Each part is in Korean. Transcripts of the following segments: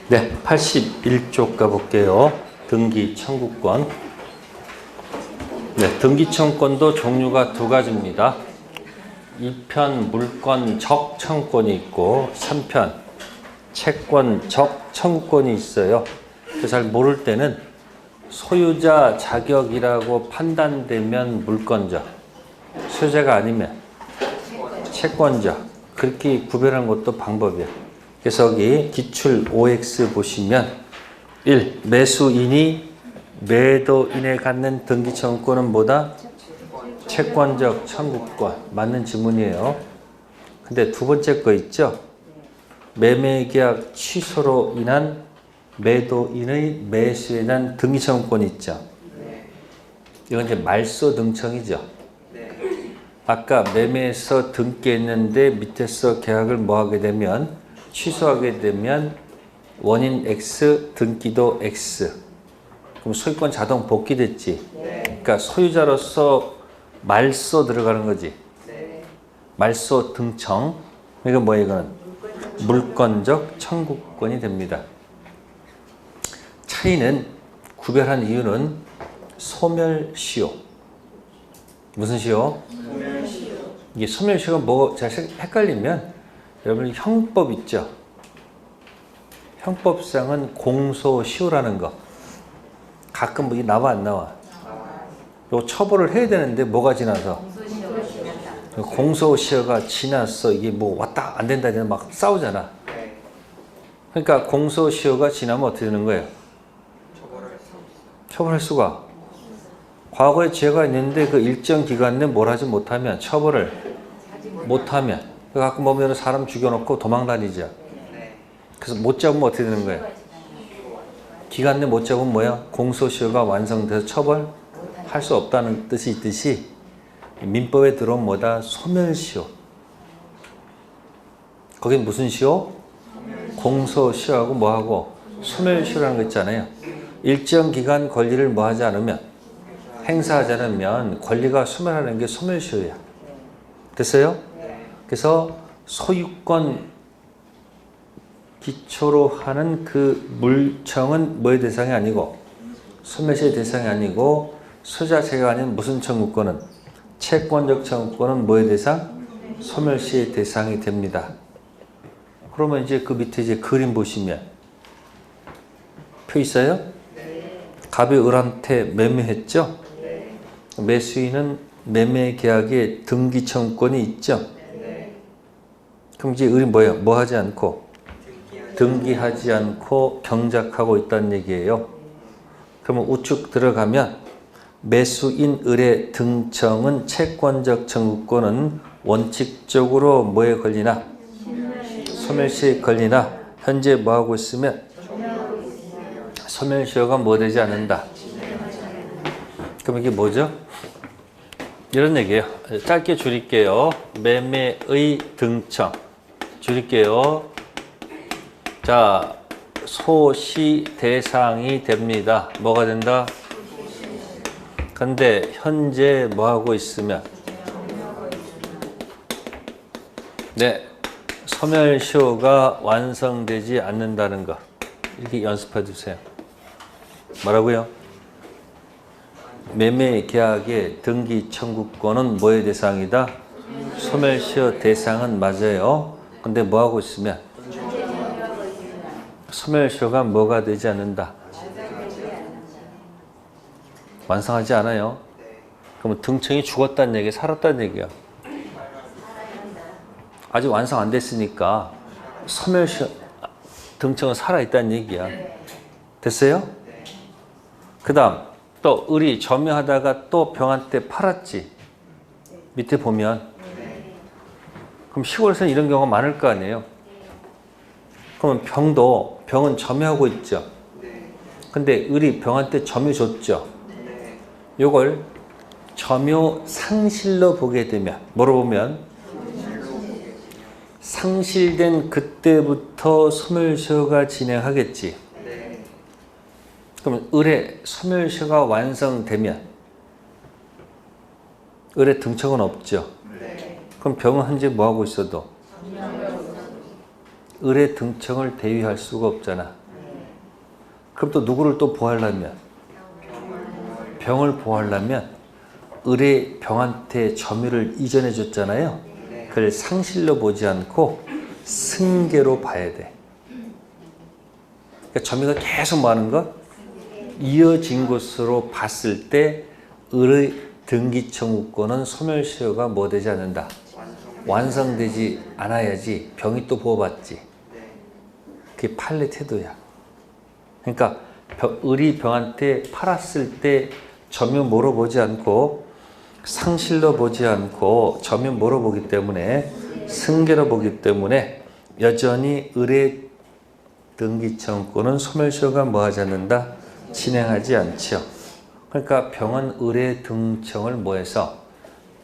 네, 81쪽 가볼게요. 등기 청구권. 네, 등기 청구권도 종류가 두 가지입니다. 2편 물권 적 청구권이 있고 3편 채권 적 청구권이 있어요. 잘 모를 때는 소유자 자격이라고 판단되면 물권적, 소유자가 아니면 채권적, 그렇게 구별하는 것도 방법이에요. 그래서 여기 기출 OX 보시면 1. 매수인이 매도인에 갖는 등기 청구권은 뭐다? 채권적 청구권. 맞는 지문이에요. 근데 두 번째 거 있죠? 매매계약 취소로 인한 매도인의 매수에 대한 등기 청구권이 있죠. 이건 이제 말소 등청이죠. 아까 매매에서 등기했는데 밑에서 계약을 뭐 하게 되면 취소하게 되면 원인 X, 등기도 X. 그럼 소유권 자동 복귀됐지. 그러니까 소유자로서 말소 들어가는 거지. 말소 등청. 이건 뭐예요? 이거는 물권적 청구권이 됩니다. 차이는 구별한 이유는 소멸시효. 무슨 시효? 소멸시효. 이게 소멸시효가 뭐 잘 헷갈리면 여러분 형법 있죠? 형법상은 공소시효라는 거. 가끔 이게 나와 안 나와? 요 처벌을 해야 되는데 뭐가 지나서? 공소시효가 지나서 이게 뭐 왔다 안 된다 막 싸우잖아. 그러니까 공소시효가 지나면 어떻게 되는 거예요? 처벌할 수가. 과거에 죄가 있는데 그 일정 기간 내에 뭘 하지 못하면 처벌을 못하면 가끔 보면 사람 죽여놓고 도망다니죠. 그래서 못 잡으면 어떻게 되는 거예요? 기간 내에 못 잡으면 뭐야? 공소시효가 완성돼서 처벌할 수 없다는 뜻이 있듯이 민법에 들어온 뭐다? 소멸시효. 거긴 무슨 시효? 공소시효하고 뭐하고? 소멸시효라는 거 있잖아요. 일정 기간 권리를 뭐 하지 않으면 행사하지 않으면 권리가 소멸하는 게 소멸시효야. 됐어요? 그래서 소유권 기초로 하는 그 물청은 뭐의 대상이 아니고 소멸시효의 대상이 아니고 소유자 자체가 아닌 무슨 청구권은 채권적 청구권은 뭐의 대상? 소멸시효의 대상이 됩니다. 그러면 이제 그 밑에 이제 그림 보시면 표 있어요? 갑이 을한테 매매했죠? 매수인은 매매 계약에 등기 청구권이 있죠? 그럼 이제 을이 뭐예요? 뭐 하지 않고? 등기하지 않고 경작하고 있다는 얘기예요. 그러면 우측 들어가면 매수인 을의 등청은 채권적 청구권은 원칙적으로 뭐에 걸리나? 소멸시효에 걸리나? 현재 뭐 하고 있으면? 소멸시효가 뭐 되지 않는다. 그럼 이게 뭐죠? 이런 얘기예요. 짧게 줄일게요. 매매의 등청. 줄일게요. 자, 소시 대상이 됩니다. 뭐가 된다? 근데 현재 뭐 하고 있으면? 네, 소멸시효가 완성되지 않는다는 거. 이렇게 연습해 주세요. 뭐라고요? 매매 계약의 등기 청구권은 뭐의 대상이다? 소멸시효 대상은 맞아요. 근데 뭐 하고 있으면? 소멸시효가 뭐가 되지 않는다? 완성하지 않아요. 그러면 등청이 죽었다는 얘기야? 살았다는 얘기야? 아직 완성 안 됐으니까 소멸시효 등청은 살아있다는 얘기야. 됐어요? 그 다음 또 을이 점유하다가 또 병한테 팔았지. 밑에 보면 그럼 시골에서는 이런 경우가 많을 거 아니에요. 그러면 병은 점유하고 있죠. 근데 을이 병한테 점유 줬죠. 요걸 점유 상실로 보게 되면 뭐로 보면 상실된 그때부터 소멸시효가 진행하겠지. 그러면 을의 소멸시효가 완성되면 을의 등청은 없죠. 그럼 병은 현재 뭐 하고 있어도 을의 등청을 대위할 수가 없잖아. 그럼 또 누구를 또 보호하려면? 병을 보호하려면 을의 병한테 점유를 이전해 줬잖아요. 그걸 상실로 보지 않고 승계로 봐야 돼. 그러니까 점유가 계속 뭐 하는 것? 이어진 것으로 봤을 때 을의 등기청구권은 소멸시효가 뭐 되지 않는다. 완성되지 않아야지 병이 또 보호받지. 그게 판례 태도야. 그러니까 을이 병한테 팔았을 때 점유 뭐로 보지 않고 상실로 보지 않고 점유 뭐로 보기 때문에 승계로 보기 때문에 여전히 을의 등기청구권은 소멸시효가 뭐 하지 않는다? 진행하지 않죠. 그러니까 병은 을의 등청을 뭐해서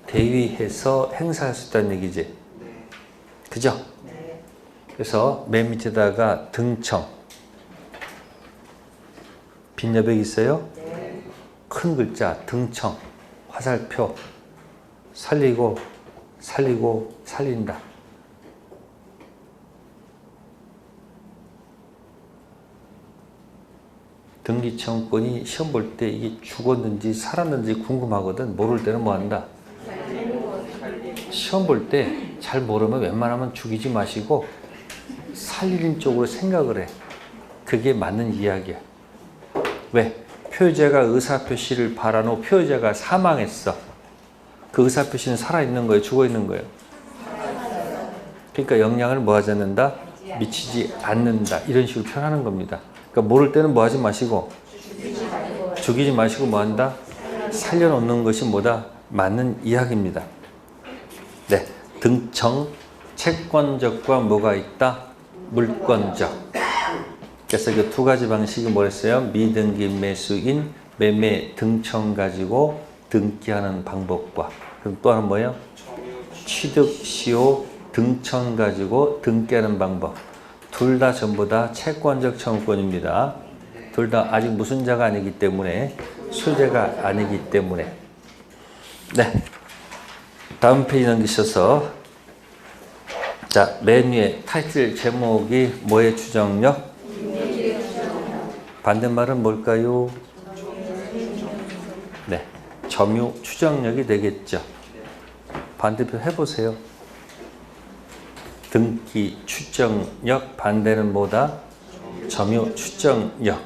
대위해서 행사할 수 있다는 얘기지. 그죠? 그래서 맨 밑에다가 등청 빈 여백 있어요? 큰 글자 등청 화살표 살리고 살리고 살린다. 등기청구권이 시험 볼 때 이게 죽었는지 살았는지 궁금하거든. 모를 때는 뭐 한다? 시험 볼 때 잘 모르면 웬만하면 죽이지 마시고 살리는 쪽으로 생각을 해. 그게 맞는 이야기야. 왜? 표의자가 의사표시를 바라놓고 표의자가 사망했어. 그 의사표시는 살아있는 거예요? 죽어있는 거예요? 그러니까 영향을 뭐 하지 않는다? 미치지 않는다. 이런 식으로 표현하는 겁니다. 그러니까 모를 때는 뭐 하지 마시고 죽이지 마시고 뭐 한다? 살려놓는 것이 뭐다? 맞는 이야기입니다. 네, 등청, 채권적과 뭐가 있다? 물권적. 그래서 그 두 가지 방식이 뭐랬어요? 미등기 매수인, 매매 등청 가지고 등기하는 방법과 그럼 또 하나는 뭐예요? 취득, 시효, 등청 가지고 등기하는 방법. 둘 다 전부 다 채권적 청구권입니다. 둘 다 아직 무슨 자가 아니기 때문에 소유자가 아니기 때문에. 네, 다음 페이지 넘기셔서 자, 맨 위에 타이틀 제목이 뭐의 추정력? 반대말은 뭘까요? 네, 점유 추정력이 되겠죠. 반대표 해보세요. 등기 추정력 반대는 뭐다? 점유 추정력.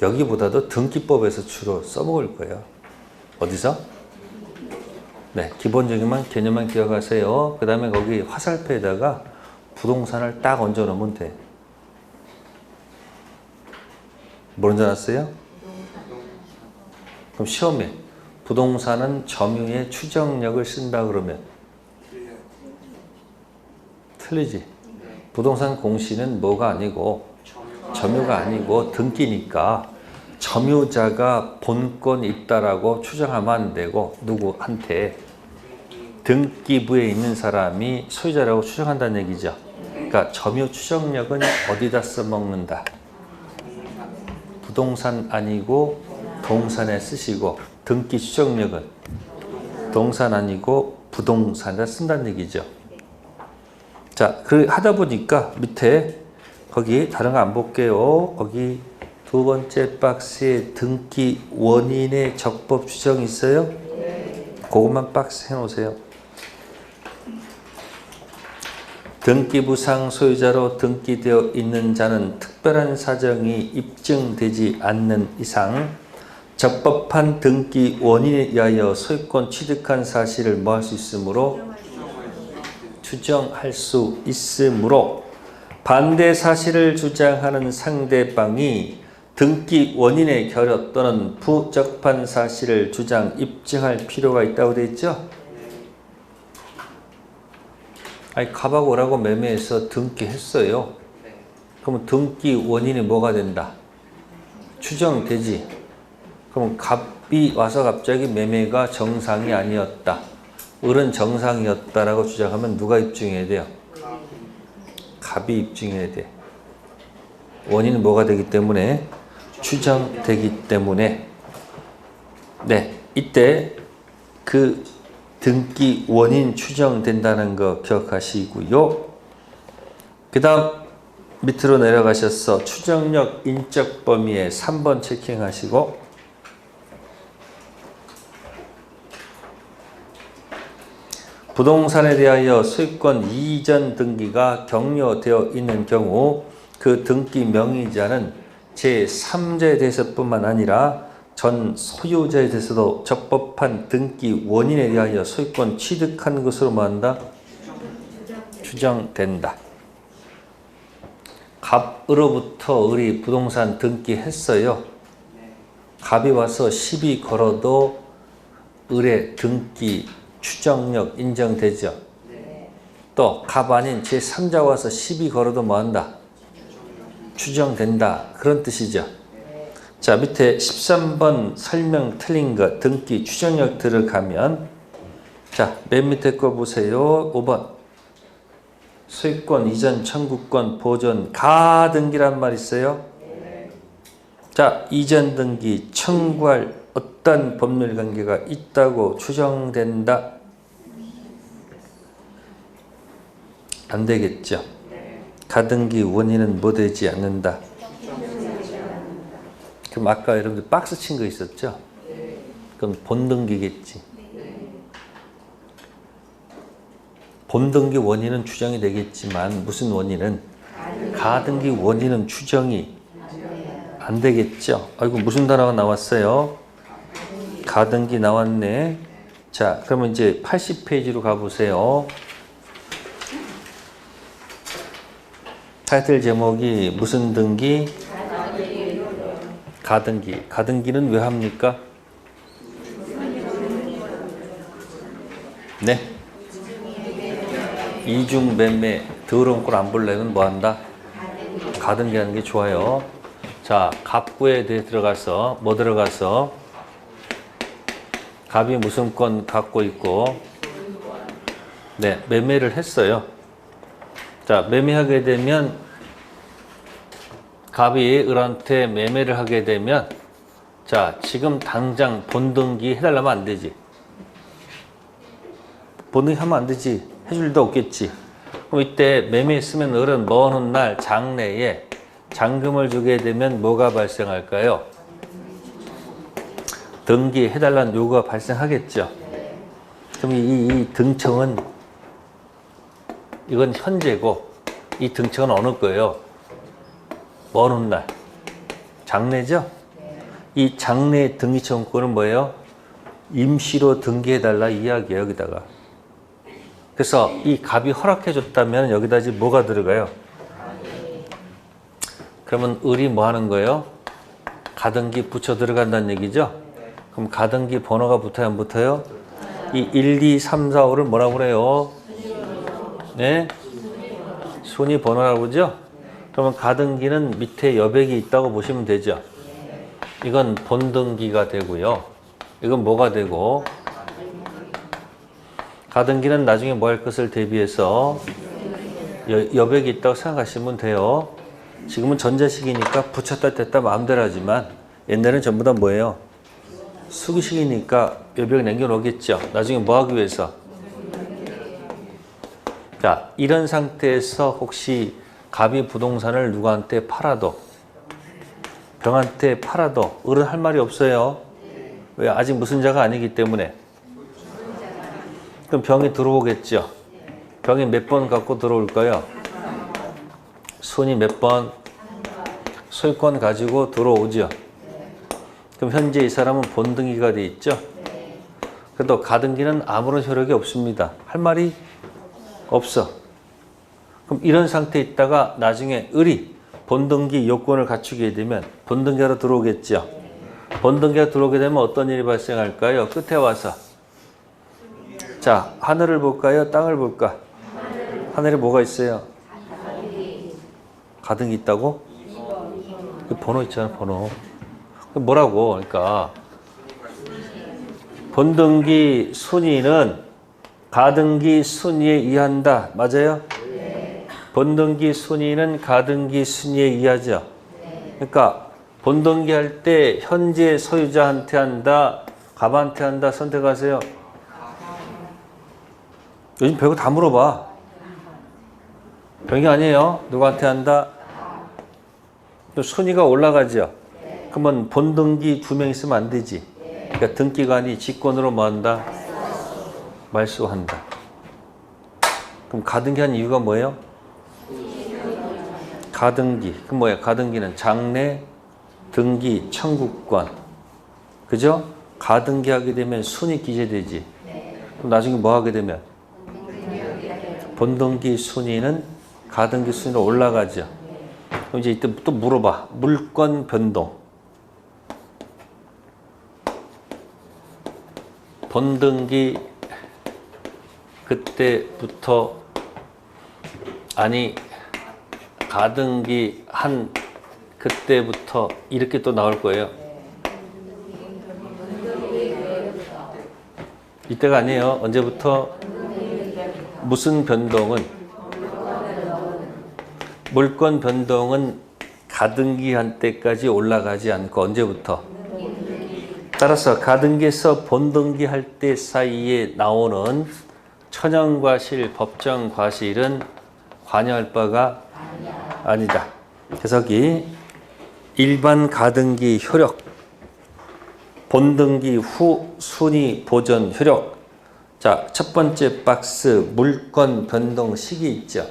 여기보다도 등기법에서 주로 써먹을 거예요. 어디서? 네, 기본적인 개념만 기억하세요. 그 다음에 거기 화살표에다가 부동산을 딱 얹어 놓으면 돼. 뭘 얹어놨어요? 그럼 시험에 부동산은 점유의 추정력을 쓴다 그러면 틀리지. 부동산 공시는 뭐가 아니고 점유가 아니고 등기니까 점유자가 본권 있다라고 추정하면 안 되고 누구한테 등기부에 있는 사람이 소유자라고 추정한다는 얘기죠. 그러니까 점유 추정력은 어디다 써먹는다? 부동산 아니고 동산에 쓰시고 등기 추정력은 동산 아니고 부동산에다 쓴다는 얘기죠. 자, 그 하다 보니까 밑에 거기 다른 거 안 볼게요. 거기 두 번째 박스에 등기 원인의 적법 추정이 있어요? 그것만 박스 해놓으세요. 등기부상 소유자로 등기되어 있는 자는 특별한 사정이 입증되지 않는 이상 적법한 등기 원인에 의하여 소유권 취득한 사실을 뭐 할 수 있으므로 추정할 수 있으므로 반대 사실을 주장하는 상대방이 등기 원인의 결여 또는 부적합한 사실을 주장 입증할 필요가 있다고 되어 있죠? 아니, 갑하고 오라고 매매해서 등기했어요. 그러면 등기 원인이 뭐가 된다? 추정되지. 그럼 갑이 와서 갑자기 매매가 정상이 아니었다. 을은 정상이었다라고 주장하면 누가 입증해야 돼요? 갑이 입증해야 돼. 원인은 뭐가 되기 때문에? 추정되기 때문에. 네, 이때 그 등기 원인 추정된다는 거 기억하시고요. 그 다음 밑으로 내려가셔서 추정력 인적 범위에 3번 체킹하시고 부동산에 대하여 소유권 이전 등기가 격려되어 있는 경우 그 등기 명의자는 제3자에 대해서뿐만 아니라 전 소유자에 대해서도 적법한 등기 원인에 대하여 소유권 취득한 것으로 뭐한다? 추정된다. 갑으로부터 을이 부동산 등기했어요. 갑이 와서 시비 걸어도 을의 등기 추정력 인정되죠. 또 갑 아닌 제3자 와서 시비 걸어도 뭐한다? 추정된다. 그런 뜻이죠. 자, 밑에 13번 설명 틀린 거 등기 추정력 들어가면 자, 맨 밑에 거 보세요. 5번 소유권 이전 청구권 보존 가등기란 말 있어요. 자, 이전 등기 청구할 어떤 법률 관계가 있다고 추정된다. 안 되겠죠. 가등기 원인은 뭐 되지 않는다. 그럼 아까 여러분들 박스 친 거 있었죠? 그럼 본등기겠지. 본등기 원인은 추정이 되겠지만 무슨 원인은? 가등기 원인은 추정이 안 되겠죠. 아이고 무슨 단어가 나왔어요? 가등기 나왔네. 자, 그러면 이제 80페이지로 가보세요. 타이틀 제목이 무슨 등기? 가등기. 가등기는 왜 합니까? 네. 이중 매매 더러운 꼴 안 보려면 뭐 한다? 가등기 하는 게 좋아요. 자, 갑구에 대해 들어가서 뭐 들어가서 갑이 무슨 권 갖고 있고 네, 매매를 했어요. 자, 매매하게 되면 갑이 을한테 매매를 하게 되면 자, 지금 당장 본등기 해달라면 안 되지. 본등기 하면 안 되지. 해줄 데 없겠지. 그럼 이때 매매했으면 을은 먼 훗날 장래에 잔금을 주게 되면 뭐가 발생할까요? 등기 해달라는 요구가 발생하겠죠. 그럼 이 등청은 이건 현재고 이 등청은 어느 거예요? 먼 훗날 장래죠? 이 장래 등기 청구권은 뭐예요? 임시로 등기해달라 이야기예요. 여기다가. 그래서 이 갑이 허락해줬다면 여기다 지금 뭐가 들어가요? 그러면 을이 뭐 하는 거예요? 가등기 붙여 들어간다는 얘기죠? 그럼 가등기 번호가 붙어요? 안 붙어요? 이 1, 2, 3, 4, 5를 뭐라고 그래요? 네? 순위 번호라고 그러죠? 그러면 가등기는 밑에 여백이 있다고 보시면 되죠? 이건 본등기가 되고요. 이건 뭐가 되고? 가등기는 나중에 뭐 할 것을 대비해서 여백이 있다고 생각하시면 돼요. 지금은 전자식이니까 붙였다 뗐다 마음대로 하지만 옛날에는 전부 다 뭐예요? 수기식이니까 여백 남겨놓겠죠. 나중에 뭐 하기 위해서? 자, 이런 상태에서 혹시 갑이 부동산을 누구한테 팔아도 병한테 팔아도 을은 할 말이 없어요. 왜? 아직 무슨 자가 아니기 때문에. 그럼 병이 들어오겠죠. 병이 몇 번 갖고 들어올까요? 손이 몇 번? 소유권 가지고 들어오죠. 그럼 현재 이 사람은 본등기가 돼 있죠. 그래도 가등기는 아무런 효력이 없습니다. 할 말이 없어. 그럼 이런 상태에 있다가 나중에 을이 본등기 요건을 갖추게 되면 본등기로 들어오겠죠. 본등기가 들어오게 되면 어떤 일이 발생할까요? 끝에 와서 자, 하늘을 볼까요? 땅을 볼까? 하늘에 뭐가 있어요? 가등기 있다고? 그 번호 있잖아, 번호. 뭐라고? 그러니까 본등기 순위는 가등기 순위에 의한다. 맞아요? 본등기 순위는 가등기 순위에 의하죠. 그러니까 본등기 할 때 현재 소유자한테 한다, 갑한테 한다 선택하세요. 요즘 별거 다 물어봐. 변경 아니에요. 누구한테 한다? 순위가 올라가죠. 그러면 본등기 2명 있으면 안 되지. 그러니까 등기관이 직권으로 뭐 한다? 말소한다. 그럼 가등기 한 이유가 뭐예요? 가등기. 그럼 뭐야? 가등기는 장래, 등기, 청구권. 그죠? 가등기 하게 되면 순위 기재되지. 그럼 나중에 뭐 하게 되면? 본등기 순위는 가등기 순위로 올라가죠. 그럼 이제 이때 또 물어봐. 물권 변동. 본등기 그때부터 아니 가등기 한 그때부터 이렇게 또 나올 거예요. 이때가 아니에요. 언제부터? 무슨 변동은? 물권 변동은 가등기 한 때까지 올라가지 않고 언제부터? 따라서 가등기에서 본등기 할 때 사이에 나오는 천연과실, 법정과실은 관여할 바가 아니다. 해석이 일반 가등기 효력, 본등기 후 순위 보존 효력. 자, 첫 번째 박스 물권 변동 시기 있죠.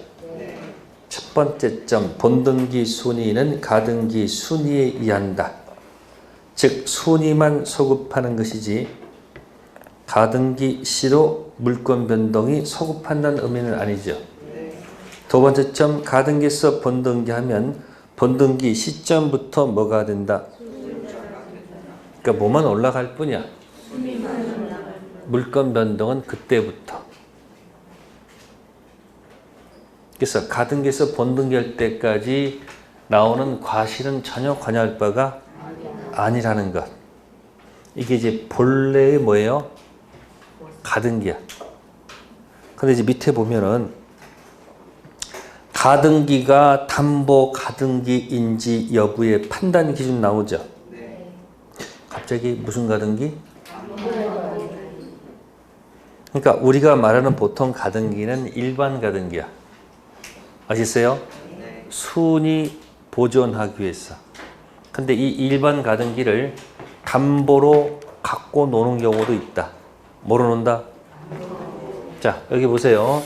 첫 번째 점 본등기 순위는 가등기 순위에 의한다. 즉 순위만 소급하는 것이지 가등기 시로 물권 변동이 소급한다는 의미는 아니죠. 두 번째 점 가등기에서 본등기 하면 본등기 시점부터 뭐가 된다? 그러니까 뭐만 올라갈 뿐이야. 물권 변동은 그때부터. 그래서 가등기에서 본등기 할 때까지 나오는 과실은 전혀 관여할 바가 아니라는 것. 이게 이제 본래의 뭐예요? 가등기야. 근데 이제 밑에 보면은 가등기가 담보 가등기인지 여부의 판단 기준 나오죠. 갑자기 무슨 가등기? 그러니까 우리가 말하는 보통 가등기는 일반 가등기야. 아시겠어요? 순위 보존하기 위해서. 근데 이 일반 가등기를 담보로 갖고 노는 경우도 있다. 뭐로 논다? 자, 여기 보세요.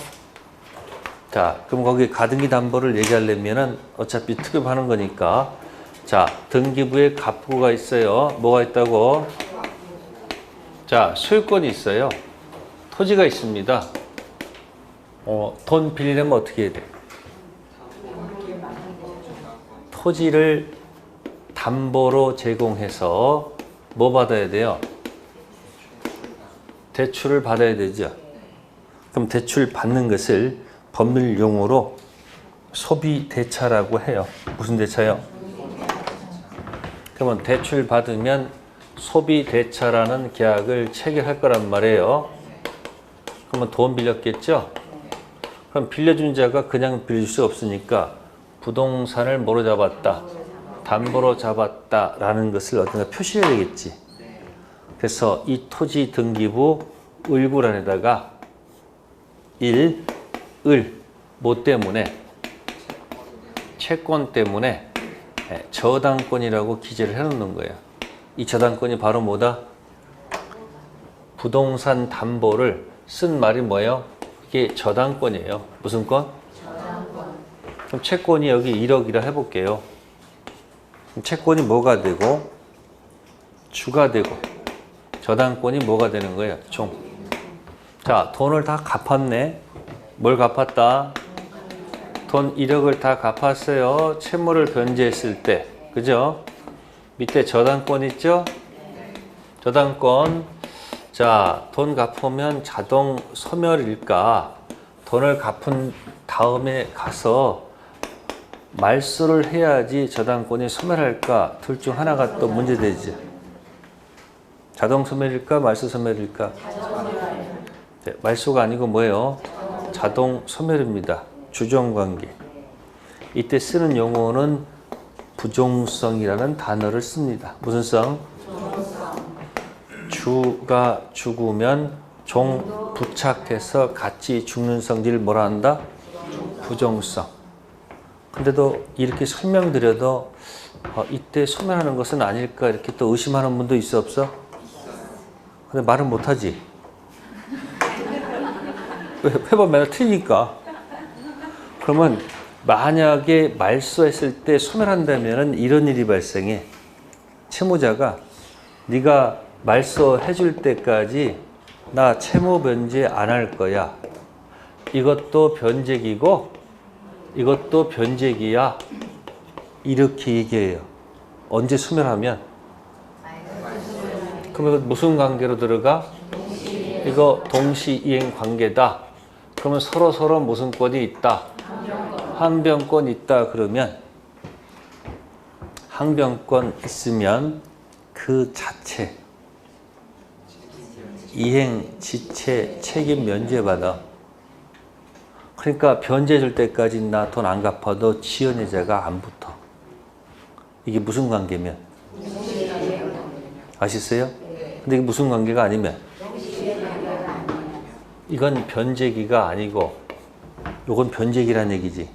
자, 그럼 거기 가등기 담보를 얘기하려면은 어차피 투입하는 거니까. 자, 등기부에 갑부가 있어요. 뭐가 있다고? 자, 소유권이 있어요. 토지가 있습니다. 돈 빌리려면 어떻게 해야 돼? 토지를 담보로 제공해서 뭐 받아야 돼요? 대출을 받아야 되죠. 그럼 대출 받는 것을 법률 용어로 소비 대차라고 해요. 무슨 대차요? 그러면 대출 받으면 소비 대차라는 계약을 체결할 거란 말이에요. 그러면 돈 빌렸겠죠? 그럼 빌려준 자가 그냥 빌릴 수 없으니까 부동산을 뭐로 잡았다? 담보로 잡았다라는 것을 어딘가 표시해야 되겠지. 그래서 이 토지 등기부 을구란에다가 뭐 때문에? 채권 때문에 저당권이라고 기재를 해놓는 거예요. 이 저당권이 바로 뭐다? 부동산 담보를 쓴 말이 뭐예요? 이게 저당권이에요. 무슨 권? 저당권. 그럼 채권이 여기 1억이라 해볼게요. 그럼 채권이 뭐가 되고 주가 되고 저당권이 뭐가 되는 거예요? 총. 자, 돈을 다 갚았네. 뭘 갚았다? 돈 1억을 다 갚았어요. 채무를 변제했을 때. 그죠? 밑에 저당권 있죠? 저당권. 자, 돈 갚으면 자동 소멸일까? 돈을 갚은 다음에 가서 말소를 해야지 저당권이 소멸할까? 둘 중 하나가 또 문제되지. 자동 소멸일까? 말소 소멸일까? 네, 말소가 아니고 뭐예요? 자동 소멸입니다. 주종관계. 이때 쓰는 용어는 부종성이라는 단어를 씁니다. 무슨 성? 주가 죽으면 종 부착해서 같이 죽는 성질을 뭐라 한다? 부종성. 근데도 이렇게 설명드려도 이때 소멸하는 것은 아닐까 이렇게 또 의심하는 분도 있어 없어? 근데 말은 못하지. 회번 맨날 틀리니까. 그러면 만약에 말소했을 때 소멸한다면 이런 일이 발생해. 채무자가 네가 말소해줄 때까지 나 채무 변제 안 할 거야. 이것도 변제기고 이것도 변제기야. 이렇게 얘기해요. 언제 소멸하면? 그럼 이거 무슨 관계로 들어가? 이거 동시이행 관계다. 그러면 서로 무슨 권이 있다? 항변권 있다. 그러면 항변권 있으면 그 자체 이행 지체 책임 면제받아. 그러니까 변제해 줄 때까지 나 돈 안 갚아도 지연예자가 안 붙어. 이게 무슨 관계면? 아시겠어요? 근데 이게 무슨 관계가 아니면? 이건 변제기가 아니고 요건 변제기란 얘기지.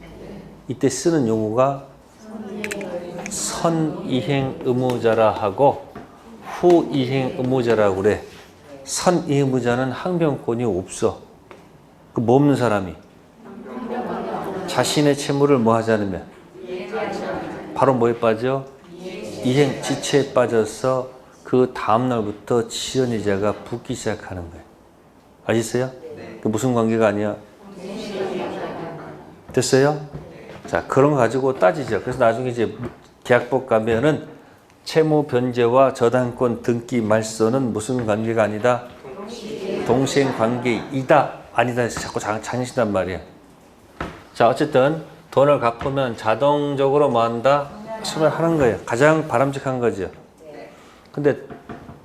이때 쓰는 용어가 선이행 의무자라 하고 후이행 의무자라고 그래. 선이행 의무자는 항변권이 없어. 그 뭐 없는 사람이? 자신의 채무를 뭐 하지 않으면? 바로 뭐에 빠져? 이행 지체에 빠져서 그 다음날부터 지연이자가 붙기 시작하는 거예요. 아시겠어요? 그 무슨 관계가 아니야? 됐어요? 자, 그런 거 가지고 따지죠. 그래서 나중에 이제 계약법 가면은 채무 변제와 저당권 등기 말소는 무슨 관계가 아니다? 동시행 관계이다. 아니다 해서 자꾸 장신단 말이에요. 자, 어쨌든 돈을 갚으면 자동적으로 뭐 한다? 소멸하는 거예요. 가장 바람직한 거죠. 근데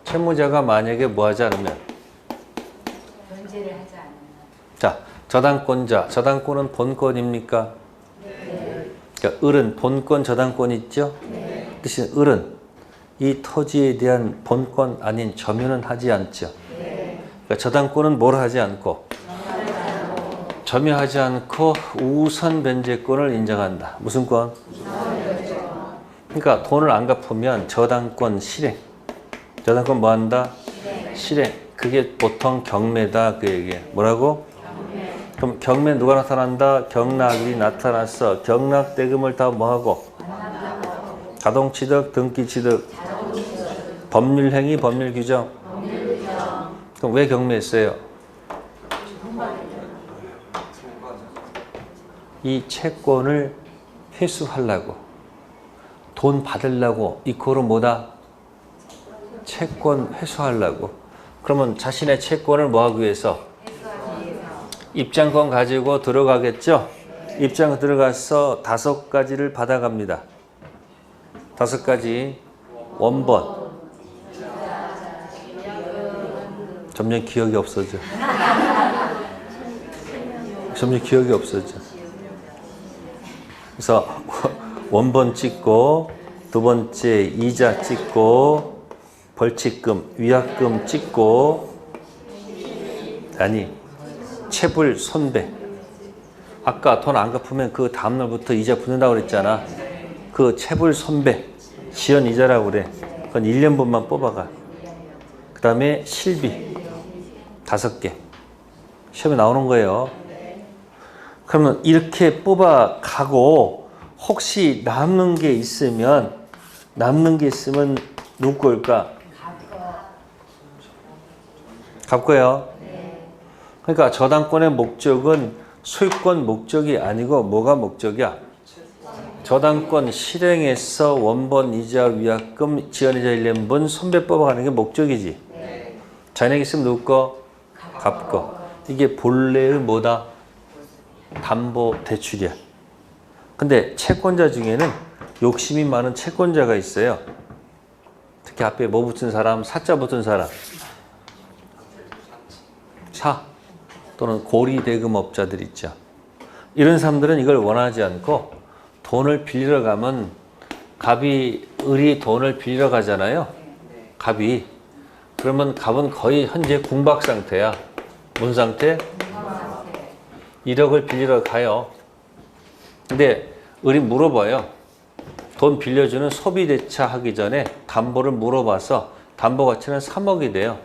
채무자가 만약에 뭐 하지 않으면? 변제를 하지 않으면. 자, 저당권자. 저당권은 본권입니까? 그러니까 을은 본권 저당권 있죠? 대신 을은 이 토지에 대한 본권 아닌 점유는 하지 않죠. 그러니까 저당권은 뭘 하지 않고 점유하지 않고 우선 변제권을 인정한다. 무슨 권? 그러니까 돈을 안 갚으면 저당권 실행. 저당권 뭐 한다? 실행. 그게 보통 경매다. 그 얘기예요. 뭐라고? 그럼 경매 누가 나타난다? 경락이 나타났어. 경락대금을 다 뭐하고? 자동취득, 등기취득, 법률행위, 법률규정. 그럼 왜 경매했어요? 이 채권을 회수하려고, 돈 받으려고, 이코로 뭐다? 채권 회수하려고. 그러면 자신의 채권을 뭐하기 위해서? 입장권 가지고 들어가겠죠? 입장 들어가서 5가지를 받아갑니다. 5가지. 원본. 점점 기억이 없어져. 점점 기억이 없어져. 그래서 원본 찍고, 두 번째 이자 찍고, 벌칙금, 위약금 찍고, 아니 채불 손배. 아까 돈 안 갚으면 그 다음날부터 이자 붙는다고 그랬잖아. 그 채불 손배, 지연 이자라고 그래. 그건 1년분만 뽑아가. 그 다음에 실비 5개. 시험에 나오는 거예요. 그러면 이렇게 뽑아가고 혹시 남는 게 있으면 누구 걸까? 갚고요. 그러니까 저당권의 목적은 소유권 목적이 아니고 뭐가 목적이야? 저당권 실행에서 원본 이자 위약금 지연이자 1년분 손배 뽑아가는 게 목적이지. 자녀가 있으면 누구 거? 갚고. 이게 본래의 뭐다? 담보 대출이야. 근데 채권자 중에는 욕심이 많은 채권자가 있어요. 특히 앞에 뭐 붙은 사람? 사자 붙은 사람. 사 또는 고리대금업자들 있죠. 이런 사람들은 이걸 원하지 않고 돈을 빌리러 가면 갑이 을이 돈을 빌리러 가잖아요. 갑이. 그러면 갑은 거의 현재 궁박 상태야. 뭔 상태? 1억을 빌리러 가요. 근데 을이 물어봐요. 돈 빌려주는 소비대차 하기 전에 담보를 물어봐서 담보 가치는 3억이 돼요.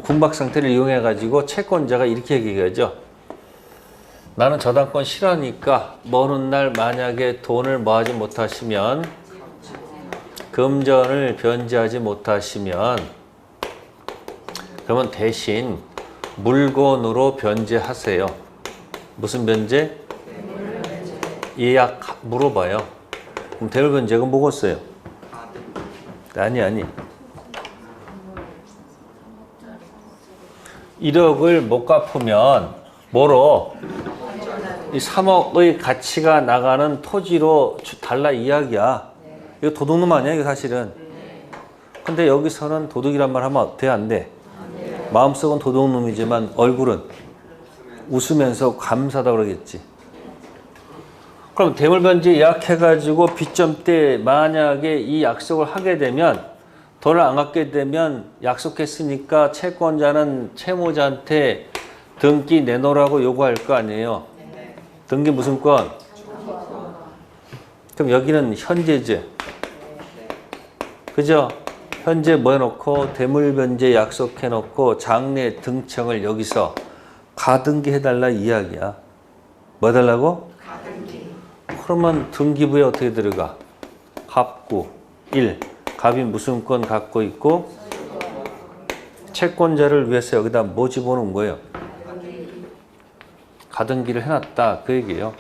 궁박 상태를 이용해가지고 채권자가 이렇게 얘기하죠. 나는 저당권 싫어하니까 먼 훗날 만약에 돈을 뭐하지 못하시면, 금전을 변제하지 못하시면, 그러면 대신 물건으로 변제하세요. 무슨 변제? 예약 물어봐요. 그럼 대물 변제가 뭐겠어요? 아니. 1억을 못 갚으면 뭐로? 이 3억의 가치가 나가는 토지로 달라 이야기야. 이거 도둑놈 아니야, 이거 사실은. 근데 여기서는 도둑이란 말 하면 돼, 안 돼? 마음속은 도둑놈이지만 얼굴은 웃으면서 감사하다 그러겠지. 그럼 대물변제 예약해가지고 빚점 때 만약에 이 약속을 하게 되면, 돈을 안 갚게 되면 약속했으니까 채권자는 채무자한테 등기 내놓으라고 요구할 거 아니에요. 등기 무슨 건? 그럼 여기는 현재제. 그죠? 현재 뭐 해놓고 대물변제 약속해놓고 장래 등청을 여기서 가등기 해달라 이야기야. 뭐 해달라고? 가등기. 그러면 등기부에 어떻게 들어가? 갑구 1. 갑이 무슨 권 갖고 있고, 채권자를 위해서 여기다 뭐 집어넣은 거예요? 가등기를 해놨다, 그 얘기예요.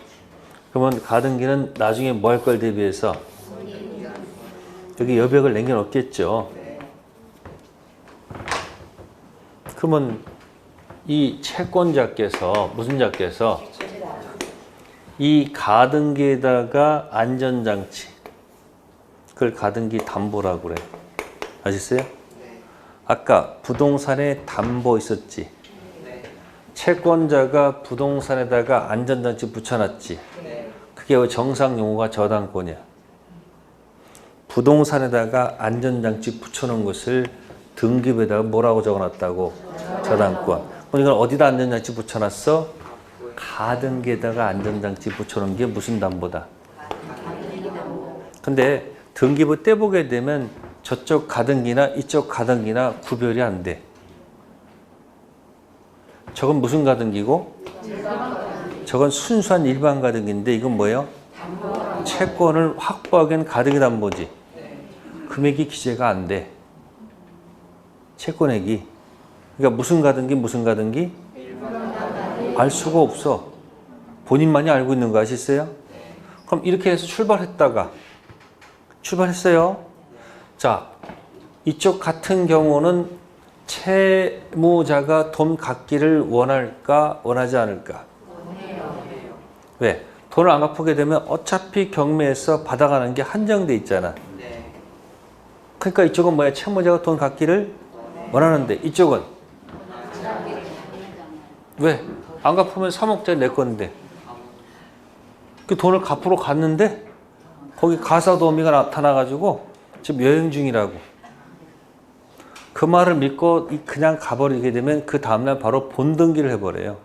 그러면 가등기는 나중에 뭐 할 걸 대비해서 여기 여백을 남겨놓겠죠. 그러면 이 채권자께서, 무슨 자께서 이 가등기에다가 안전장치, 그걸 가등기 담보라고 그래. 아셨어요? 아까 부동산에 담보 있었지. 채권자가 부동산에다가 안전장치 붙여놨지. 그게 정상 용어가 저당권이야. 부동산에다가 안전장치 붙여놓은 것을 등기부에다가 뭐라고 적어놨다고? 저당권. 그럼 이건 어디다 안전장치 붙여놨어? 가등기에다가 안전장치 붙여놓은 게 무슨 담보다? 근데 등기부 떼보게 되면 저쪽 가등기나 이쪽 가등기나 구별이 안 돼. 저건 무슨 가등기고? 저건 순수한 일반 가등기인데 이건 뭐예요? 채권을 확보하기 위한 가등기 담보지. 금액이 기재가 안 돼. 채권액이. 그러니까 무슨 가등기 무슨 가등기? 알 수가 없어. 본인만이 알고 있는 거 아시겠어요? 그럼 이렇게 해서 출발했어요. 자, 이쪽 같은 경우는 채무자가 돈 갚기를 원할까 원하지 않을까? 왜? 돈을 안 갚게 되면 어차피 경매에서 받아가는 게 한정돼 있잖아. 그러니까 이쪽은 뭐야? 채무자가 돈 갚기를 원하는데 이쪽은 왜? 안 갚으면 3억짜리 내 건데 그 돈을 갚으러 갔는데 거기 가사도우미가 나타나가지고 지금 여행 중이라고. 그 말을 믿고 그냥 가버리게 되면 그 다음날 바로 본등기를 해버려요.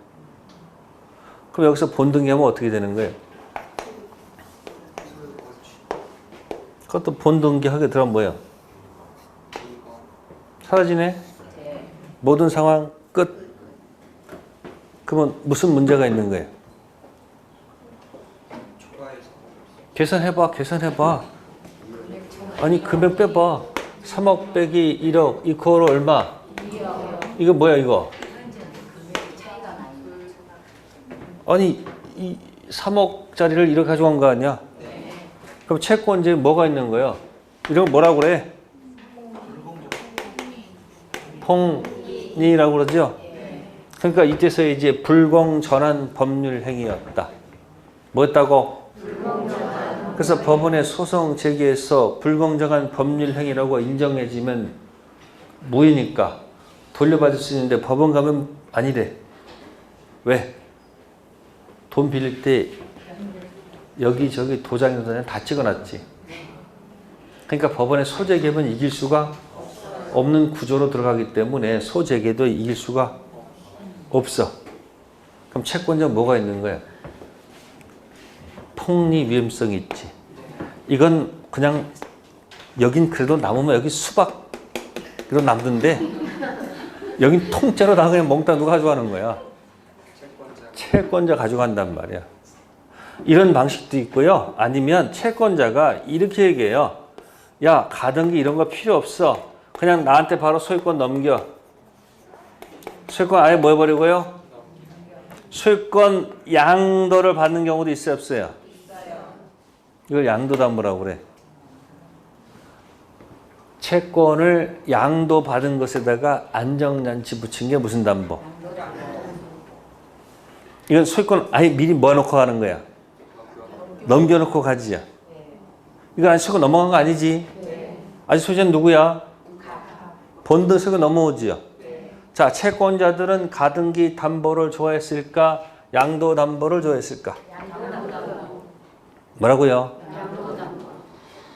그럼 여기서 본등기하면 어떻게 되는 거예요? 그것도 본등기 하게 들어가면 뭐예요? 사라지네? 모든 상황 끝. 그러면 무슨 문제가 있는 거예요? 계산해봐. 아니 금액 빼봐. 3억 빼기 1억 이코로 얼마? 이거 뭐야 이거? 아니 이 3억짜리를 이렇게 가져간 거 아니야? 그럼 채권자에 뭐가 있는 거예요? 이런 거 뭐라고 그래? 폭리라고 그러죠? 그러니까 이때서 이제 불공전환 법률 행위였다. 뭐였다고? 그래서 법원에 소송 제기해서 불공정한 법률 행위라고 인정해지면 무효니까 돌려받을 수 있는데 법원 가면 아니래. 왜? 돈 빌릴 때 여기저기 도장이나 다 찍어놨지. 그러니까 법원에 소재개면 이길 수가 없는 구조로 들어가기 때문에 소재개도 이길 수가 없어. 그럼 채권자 뭐가 있는 거야? 폭리 위험성이 있지. 이건 그냥 여긴 그래도 남으면 여기 수박으로 남던데 여긴 통째로 다 그냥 몽땅 누가 가져가는 거야. 채권자 가져간단 말이야. 이런 방식도 있고요. 아니면 채권자가 이렇게 얘기해요. 야, 가등기 이런 거 필요 없어. 그냥 나한테 바로 소유권 넘겨. 소유권 아예 뭐 해버리고요? 소유권 양도를 받는 경우도 있어요, 없어요? 이걸 양도담보라고 그래. 채권을 양도받은 것에다가 안정장치 붙인 게 무슨 담보? 이건 소유권 아예 미리 모아놓고 가는 거야. 넘겨놓고 가지야. 이거 아직 소유권 넘어간 거 아니지? 아직 소유자는 누구야? 본드 소유권 넘어오지요. 자, 채권자들은 가등기 담보를 좋아했을까? 양도 담보를 좋아했을까? 뭐라고요?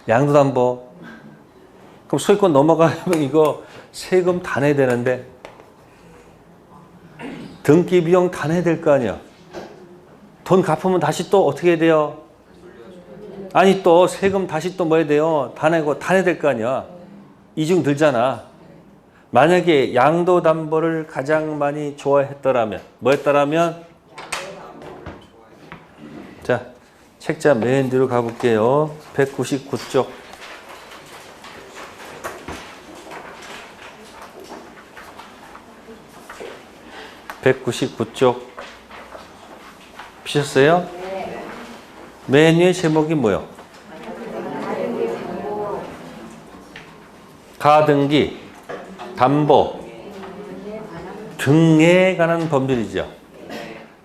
양도 담보. 그럼 소유권 넘어가면 이거 세금 다 내야 되는데 등기 비용 다 내야 될 거 아니야. 돈 갚으면 다시 또 어떻게 해야 돼요? 아니 또 세금 다시 또 뭐 해야 돼요? 다 내고 다 내야 될 거 아니야. 이중 들잖아. 만약에 양도담보를 가장 많이 좋아했더라면 뭐 했더라면? 자, 책자 맨 뒤로 가볼게요. 199쪽. 피셨어요? 맨 위에 제목이 뭐요? 가등기, 담보 등에 관한 법률이죠.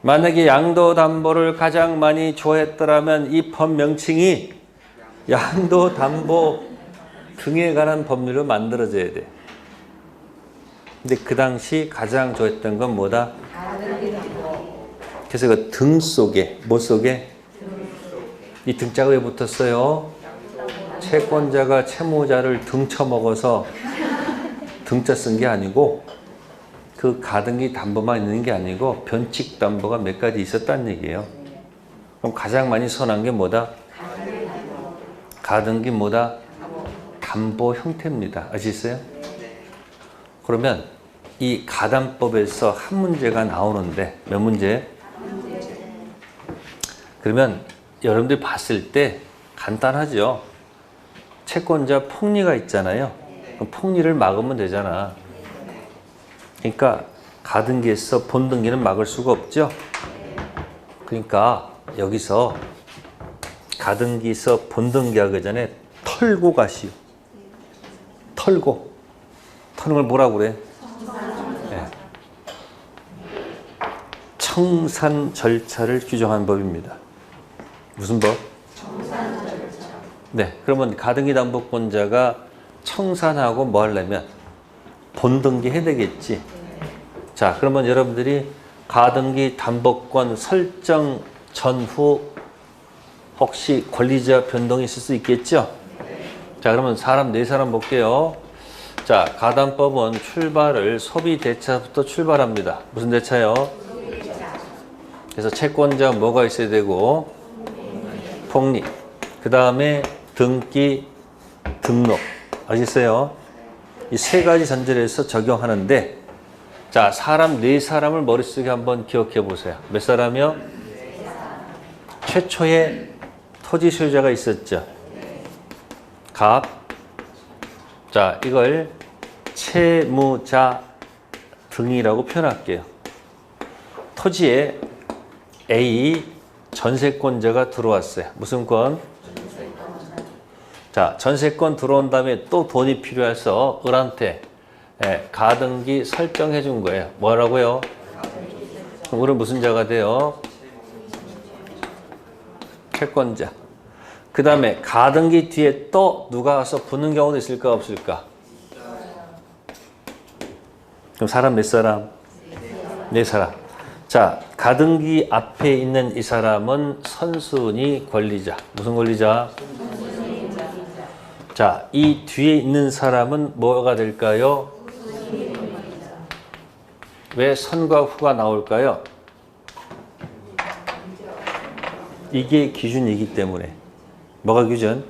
만약에 양도담보를 가장 많이 좋아했더라면 이 법명칭이 양도담보 등에 관한 법률로 만들어져야 돼. 근데 그 당시 가장 좋아했던 건 뭐다? 그래서 그 등 속에, 뭐 속에? 이 등자가 왜 붙었어요? 채권자가 채무자를 등쳐먹어서 등자 쓴 게 아니고 그 가등기 담보만 있는 게 아니고 변칙 담보가 몇 가지 있었다는 얘기예요. 그럼 가장 많이 선한 게 뭐다? 가등기 뭐다? 담보 형태입니다. 아시겠어요? 그러면 이 가담법에서 한 문제가 나오는데 몇 문제? 그러면 여러분들이 봤을 때 간단하죠. 채권자 폭리가 있잖아요. 그럼 폭리를 막으면 되잖아. 그러니까 가등기에서 본등기는 막을 수가 없죠. 그러니까 여기서 가등기에서 본등기하기 전에 털고 가시오. 털고. 터는 걸 뭐라고 그래? 네. 청산 절차를 규정한 법입니다. 무슨 법? 청산 절차. 네, 그러면 가등기 담보권자가 청산하고 뭐 하려면 본등기 해야 되겠지. 자, 그러면 여러분들이 가등기 담보권 설정 전후 혹시 권리자 변동이 있을 수 있겠죠? 자, 그러면 네 사람 볼게요. 자, 가담법은 출발을 소비 대차부터 출발합니다. 무슨 대차요? 그래서 채권자 뭐가 있어야 되고 폭리. 그 다음에 등기, 등록. 아시겠어요? 이 세 가지 전제에서 적용하는데 자, 네 사람을 머릿속에 한번 기억해 보세요. 몇 사람이요? 최초의 토지 소유자가 있었죠. 갑. 자, 이걸 채무자 등이라고 표현할게요. 토지에 A 전세권자가 들어왔어요. 무슨 권? 자, 전세권 들어온 다음에 또 돈이 필요해서 을한테 가등기 설정해 준 거예요. 뭐라고요? 그럼 을은 무슨 자가 돼요? 채권자. 그 다음에 가등기 뒤에 또 누가 와서 붙는 경우도 있을까 없을까? 그럼 사람 몇 사람? 네 사람. 자, 가등기 앞에 있는 이 사람은 선순위 권리자. 무슨 권리자? 자, 이 뒤에 있는 사람은 뭐가 될까요? 왜 선과 후가 나올까요? 이게 기준이기 때문에. 뭐가 기준?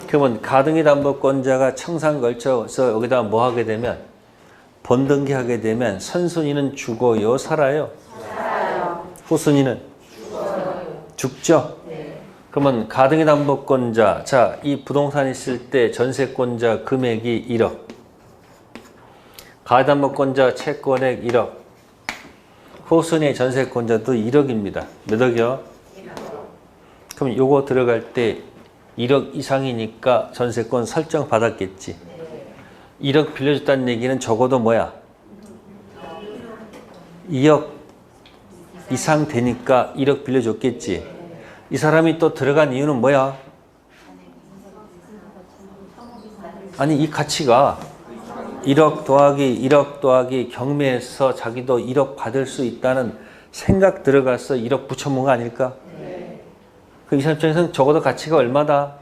그러면 가등기 담보권자가 청산 걸쳐서 여기다 뭐 하게 되면 번등기 하게 되면 선순위는 죽어요, 살아요? 살아요. 후순위는? 죽죠? 그러면 가등기 담보권자, 자, 이 부동산 있을 때 전세권자 금액이 1억. 가등기 담보권자 채권액 1억. 후순위 전세권자도 1억입니다. 몇 억이요? 1억. 그럼 요거 들어갈 때 1억 이상이니까 전세권 설정 받았겠지. 1억 빌려줬다는 얘기는 적어도 뭐야? 2억 이상 되니까 1억 빌려줬겠지. 이 사람이 또 들어간 이유는 뭐야? 아니 이 가치가 1억 더하기 경매에서 자기도 1억 받을 수 있다는 생각 들어가서 1억 붙여본 거 아닐까? 그 이 사람 입장에서는 적어도 가치가 얼마다?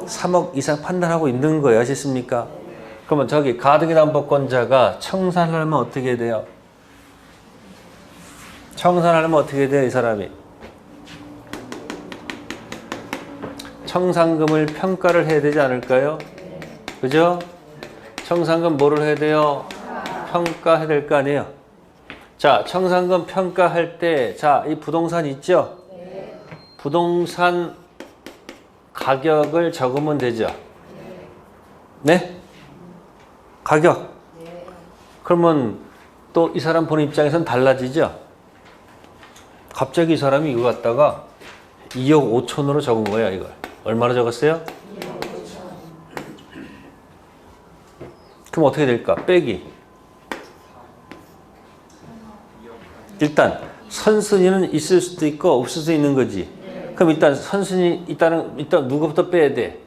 3억 이상 판단하고 있는 거예요. 아시겠습니까? 그러면 저기 가등기 담보권자가 청산하려면 어떻게 돼요? 청산하려면 어떻게 돼요? 이 사람이 청산금을 평가를 해야 되지 않을까요? 그죠? 청산금 뭐를 해야 돼요? 평가해야 될 거 아니에요? 자, 청산금 평가할 때, 자, 이 부동산 있죠? 부동산 가격을 적으면 되죠? 네? 가격. 그러면 또 이 사람 보는 입장에서는 달라지죠? 갑자기 이 사람이 이거 갖다가 2억 5천으로 적은 거야, 이걸. 얼마로 적었어요? 그럼 어떻게 될까? 빼기. 일단 선순위는 있을 수도 있고 없을 수도 있는 거지. 그럼 일단 선순위 일단 누구부터 빼야 돼?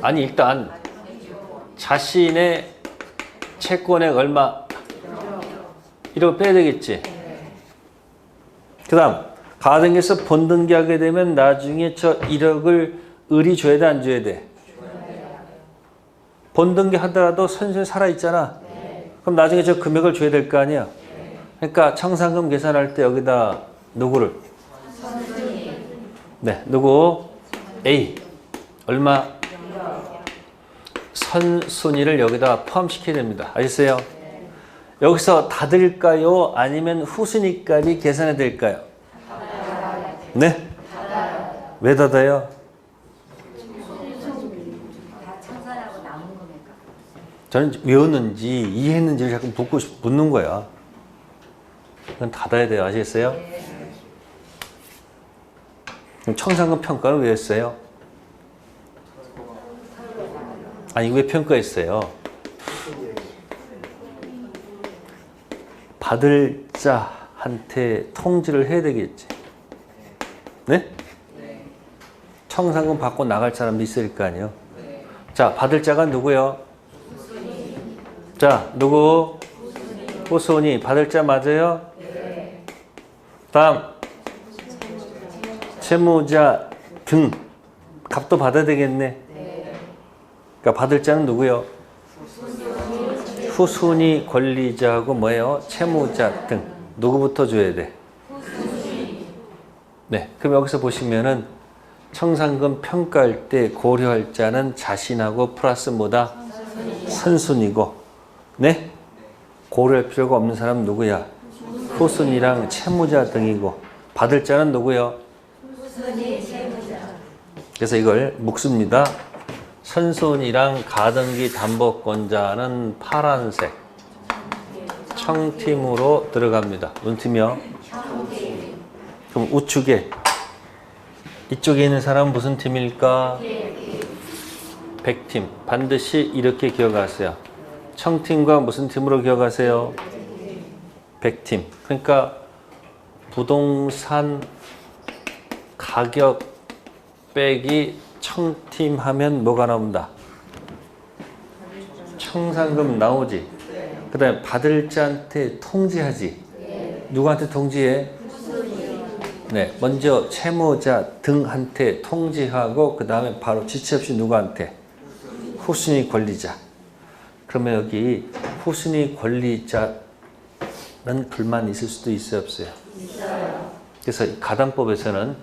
아니 일단 자신의 채권액 얼마? 1억 빼야 되겠지. 그 다음 가등기에서 번등기하게 되면 나중에 저 1억을 을이 줘야 돼, 안 줘야 돼? 번등기 하더라도 선순위 살아있잖아. 그럼 나중에 저 금액을 줘야 될 거 아니야. 그러니까 청산금 계산할 때 여기다 누구를? 네, 누구? A. 얼마? 선순위를 여기다 포함시켜야 됩니다. 아셨어요? 여기서 닫을까요? 아니면 후순위까지 계산해야 될까요? 네? 왜 닫아요? 다 청산하고 남은 거니까. 저는 외웠는지 이해했는지를 자꾸 묻는 거야. 그건 닫아야 돼요. 아시겠어요? 그럼 청산금 평가는 왜 했어요? 아니 왜 평가했어요? 받을 자한테 통지를 해야 되겠지. 네? 청산금 받고 나갈 사람도 있을 거 아니에요. 자, 받을 자가 누구요? 자, 누구? 후순위. 받을 자 맞아요? 다음 채무자 등 값도 받아야 되겠네. 그러니까 받을 자는 누구요? 후순위 권리자하고 뭐예요? 채무자 등. 누구부터 줘야 돼? 네. 그럼 여기서 보시면은 청산금 평가할 때 고려할 자는 자신하고 플러스 뭐다? 선순위고. 네? 고려할 필요가 없는 사람은 누구야? 후순위랑 채무자 등이고. 받을 자는 누구요? 그래서 이걸 묶습니다. 선순위랑 가등기 담보권자는 파란색 청팀으로 들어갑니다. 눈팀이요? 그럼 우측에 이쪽에 있는 사람은 무슨 팀일까? 백팀. 반드시 이렇게 기억하세요. 청팀과 무슨 팀으로 기억하세요? 백팀. 그러니까 부동산 가격 빼기 청팀 하면 뭐가 나온다? 청산금 나오지. 그 다음에 받을 자한테 통지하지. 누구한테 통지해? 네, 먼저 채무자 등한테 통지하고 그 다음에 바로 지체 없이 누구한테? 후순위 권리자. 그러면 여기 후순위 권리자는 불만 있을 수도 있어요, 없어요? 있어요. 그래서 이 가담법에서는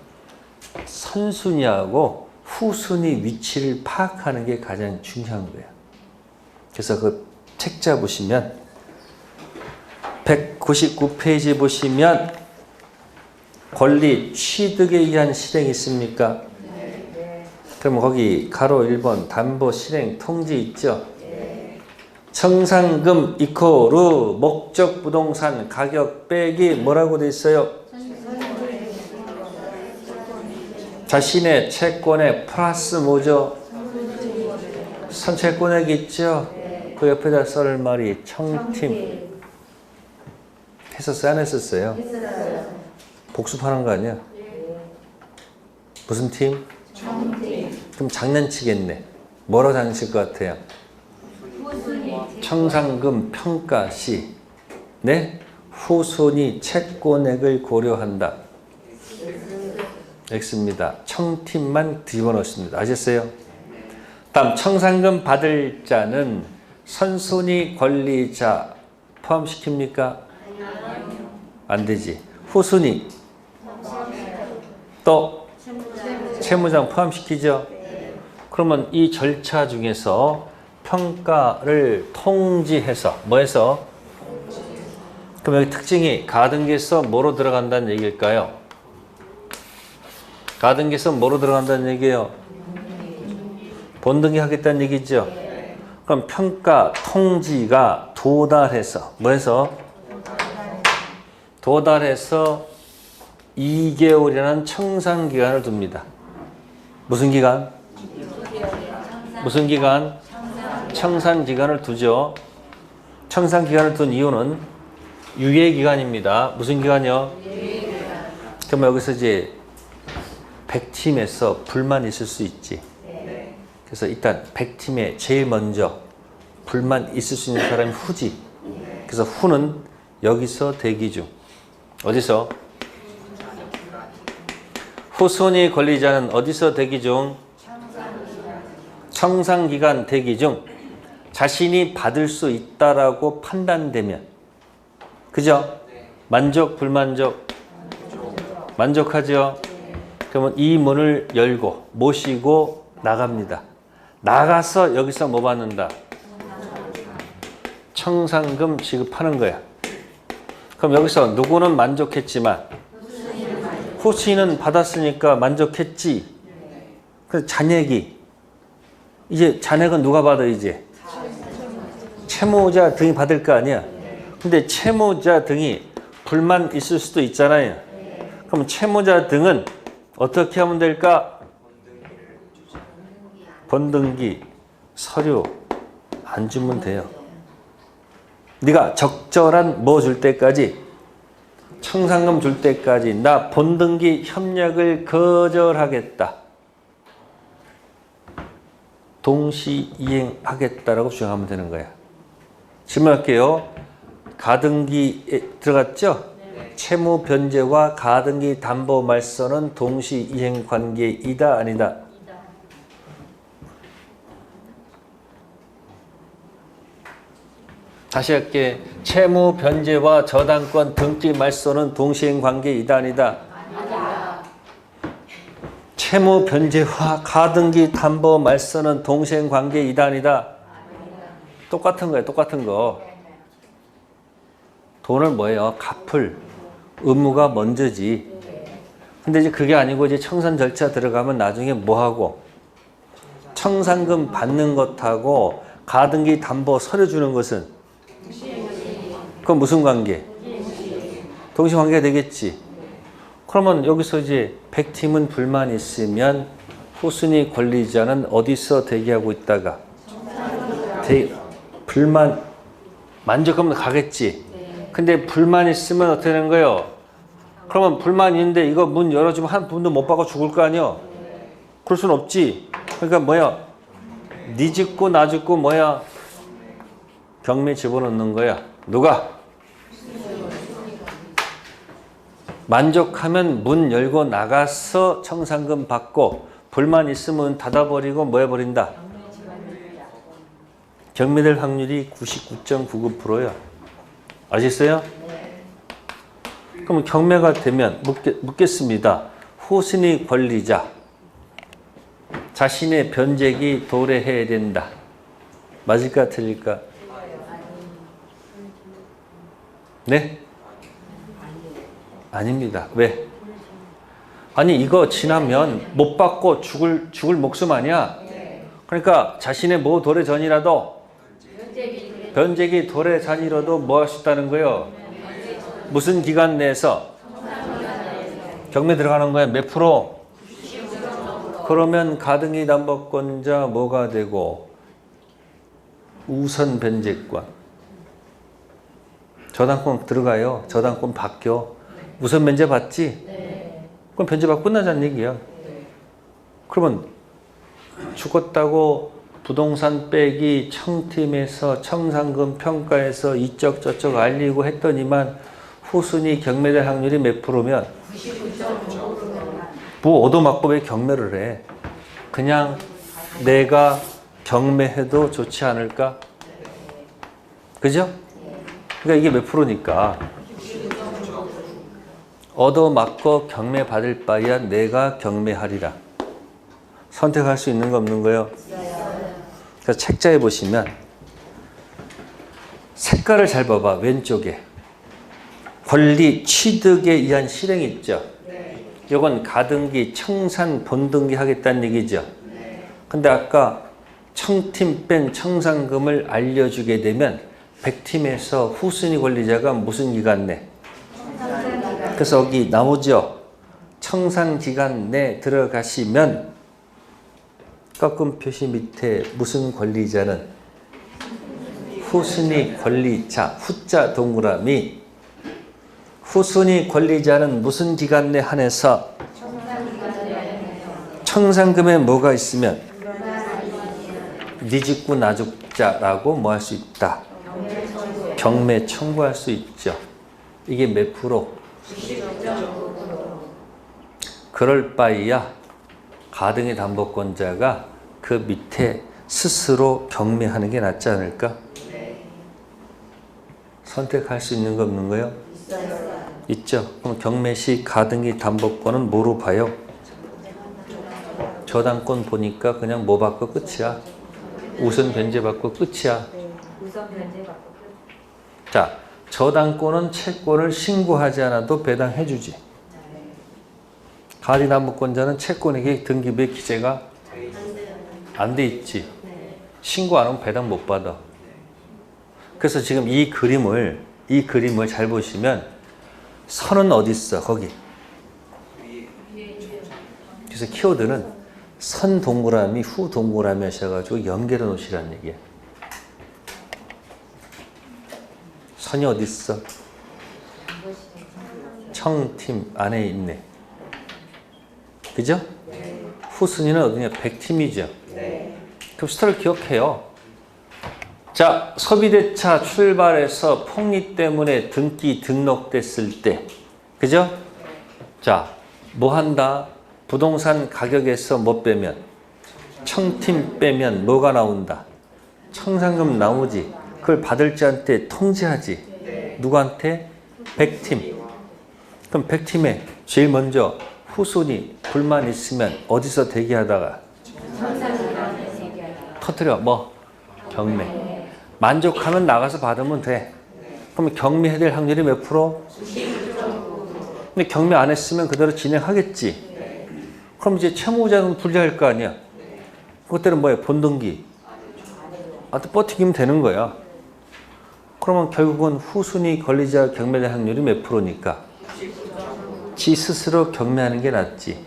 선순위하고 후순위 위치를 파악하는 게 가장 중요한 거예요. 그래서 그 책자 보시면 199페이지 보시면 권리 취득에 의한 실행이 있습니까? 그럼 거기 가로 1번 담보 실행 통지 있죠? 청산금 이코르 목적 부동산 가격 빼기 뭐라고 돼 있어요? 자신의 채권에 플러스 뭐죠? 선채권액 있죠? 그 옆에다 썰 말이 청팀 했었어요? 안 했었어요? 복습하는 거 아니야? 무슨 팀? 그럼 장난치겠네. 뭐로 장난칠 것 같아요? 청산금 평가시 네? 후손이 채권액을 고려한다. X입니다. 청팀만 뒤집어넣습니다. 아셨어요? 다음 청산금 받을 자는 선순위 권리자 포함시킵니까? 안 되지. 후순위 또 채무장 포함시키죠? 그러면 이 절차 중에서 평가를 통지해서 뭐해서? 그럼 여기 특징이 가등기에서 뭐로 들어간다는 얘기일까요? 가등기에서 뭐로 들어간다는 얘기예요? 본등기 하겠다는 얘기죠? 그럼 평가 통지가 도달해서 뭐해서? 도달해서 2개월이라는 청산기간을 둡니다. 무슨 기간? 무슨 기간? 청산기간을 두죠. 청산기간을 둔 이유는 유예기간입니다. 무슨 기간이요? 그럼 여기서 이제 100팀에서 불만 있을 수 있지. 그래서 일단 100팀에 제일 먼저 불만 있을 수 있는 사람이 후지. 그래서 후는 여기서 대기 중. 어디서? 후순위 권리자는 어디서 대기 중? 청산기간 대기 중. 자신이 받을 수 있다라고 판단되면. 그죠? 만족, 불만족? 만족하죠? 그러면 이 문을 열고 모시고 나갑니다. 나가서 여기서 뭐 받는다? 청산금 지급하는 거야. 그럼 여기서 누구는 만족했지만 후순위는 받았으니까 만족했지. 그래서 잔액이 이제 잔액은 누가 받아 이제? 채무자 등이 받을 거 아니야. 근데 채무자 등이 불만 있을 수도 있잖아요. 그럼 채무자 등은 어떻게 하면 될까? 번등기, 서류 안 주면 돼요. 네가 적절한 뭐 줄 때까지, 청산금 줄 때까지 나 번등기 협력을 거절하겠다. 동시 이행하겠다라고 주장하면 되는 거야. 질문할게요. 가등기에 들어갔죠? 채무 변제와 가등기 담보 말소는 동시 이행 관계이다 아니다? 다시 할게. 채무 변제와 저당권 등기 말소는 동시 이행 관계이다 아니다? 채무 변제와 가등기 담보 말소는 동시 이행 관계이다 아니다? 똑같은 거예요. 똑같은 거. 돈을 뭐예요? 갚을 의무가 먼저지. 근데 이제 그게 아니고 이제 청산 절차 들어가면 나중에 뭐 하고? 청산금 받는 것하고 가등기 담보 서류 주는 것은 그건 무슨 관계? 동시 관계가 되겠지. 그러면 여기서 이제 100팀은 불만 있으면 후순위 권리자는 어디서 대기하고 있다가 불만 만족하면 가겠지. 근데 불만 있으면 어떻게 되는 거예요? 그러면 불만 있는데 이거 문 열어주면 한 분도 못 받고 죽을 거 아니야? 그럴 순 없지. 그러니까 뭐야? 네 죽고 나 죽고 뭐야? 경매 집어넣는 거야. 누가? 만족하면 문 열고 나가서 청산금 받고 불만 있으면 닫아버리고 뭐 해버린다? 경매될 확률이 99.99%야. 아셨어요? 그럼 경매가 되면 묻겠습니다. 후순위 권리자 자신의 변제기 도래해야 된다. 맞을까 틀릴까? 네? 아닙니다. 왜? 아니 이거 지나면 못 받고 죽을 목숨 아니야? 그러니까 자신의 뭐 도래 전이라도 변제기 도래 전이라도 뭐 할 수 있다는 거예요? 무슨 기간 내에서? 경매 들어가는 거야. 몇 프로? 그러면 가등기 담보권자 뭐가 되고? 우선 변제권. 저당권 들어가요. 저당권 바뀌어. 우선 변제 받지? 그럼 변제받고 끝나자는 얘기야. 그러면 죽었다고 부동산 빼기 청팀에서 청산금 평가해서 이쪽 저쪽 알리고 했더니만 후순위 경매될 확률이 몇 프로면? 뭐 얻어맞고 왜 경매를 해? 그냥 내가 경매해도 좋지 않을까? 그죠? 그러니까 이게 몇 프로니까 얻어맞고 경매 받을 바에야 내가 경매하리라. 선택할 수 있는 거 없는 거예요? 그래서 책자에 보시면 색깔을 잘 봐봐. 왼쪽에 권리 취득에 의한 실행이 있죠. 이건 가등기, 청산, 본등기 하겠다는 얘기죠. 근데 아까 청팀 뺀 청산금을 알려주게 되면 100팀에서 후순위 권리자가 무슨 기간 내? 그래서 여기 나오죠. 청산 기간 내 들어가시면 꺾은 표시 밑에 무슨 권리자는 후순위 권리자, 후자 동그라미. 후순위 권리자는 무슨 기간 내 한해서 청산금에 뭐가 있으면 네 죽고 나 죽자라고 뭐 할 수 있다. 경매 청구할 수 있죠. 이게 몇 프로? 그럴 바에야 가등기 담보권자가 그 밑에 스스로 경매하는 게 낫지 않을까? 선택할 수 있는 거 없는 거요? 있죠. 그럼 경매 시 가등기 담보권은 뭐로 봐요? 저당권 보니까 그냥 뭐 받고 끝이야. 우선 변제 받고 끝이야. 자, 저당권은 채권을 신고하지 않아도 배당해 주지. 가등기 담보권자는 채권에게 등기부에 기재가 안 돼 있지. 신고 안 하면 배당 못 받아. 그래서 지금 이 그림을 잘 보시면 선은 어디 있어? 거기. 그래서 키워드는 선 동그라미, 후 동그라미 하셔가지고 연결해 놓으시라는 얘기야. 선이 어디 있어? 청팀 안에 있네. 그죠? 후순위는 어디냐? 100팀이죠. 그럼 스타를 기억해요. 자, 소비대차 출발해서 폭리 때문에 등록됐을 때, 그죠? 자, 뭐 한다? 부동산 가격에서 뭐 빼면? 청팀 빼면 뭐가 나온다? 청산금 나오지. 그걸 받을 자한테 통지하지. 누구한테? 100팀. 그럼 100팀에 제일 먼저 후순위 불만 있으면 어디서 대기하다가 터뜨려. 뭐? 경매. 만족하면 나가서 받으면 돼. 그럼 경매해야 될 확률이 몇 프로? 근데 경매 안 했으면 그대로 진행하겠지. 그럼 이제 채무자는 불리할 거 아니야. 그때는 뭐야? 본등기. 버티기면 되는 거야. 그러면 결국은 후순위 권리자 경매될 확률이 몇 프로니까? 지 스스로 경매하는 게 낫지.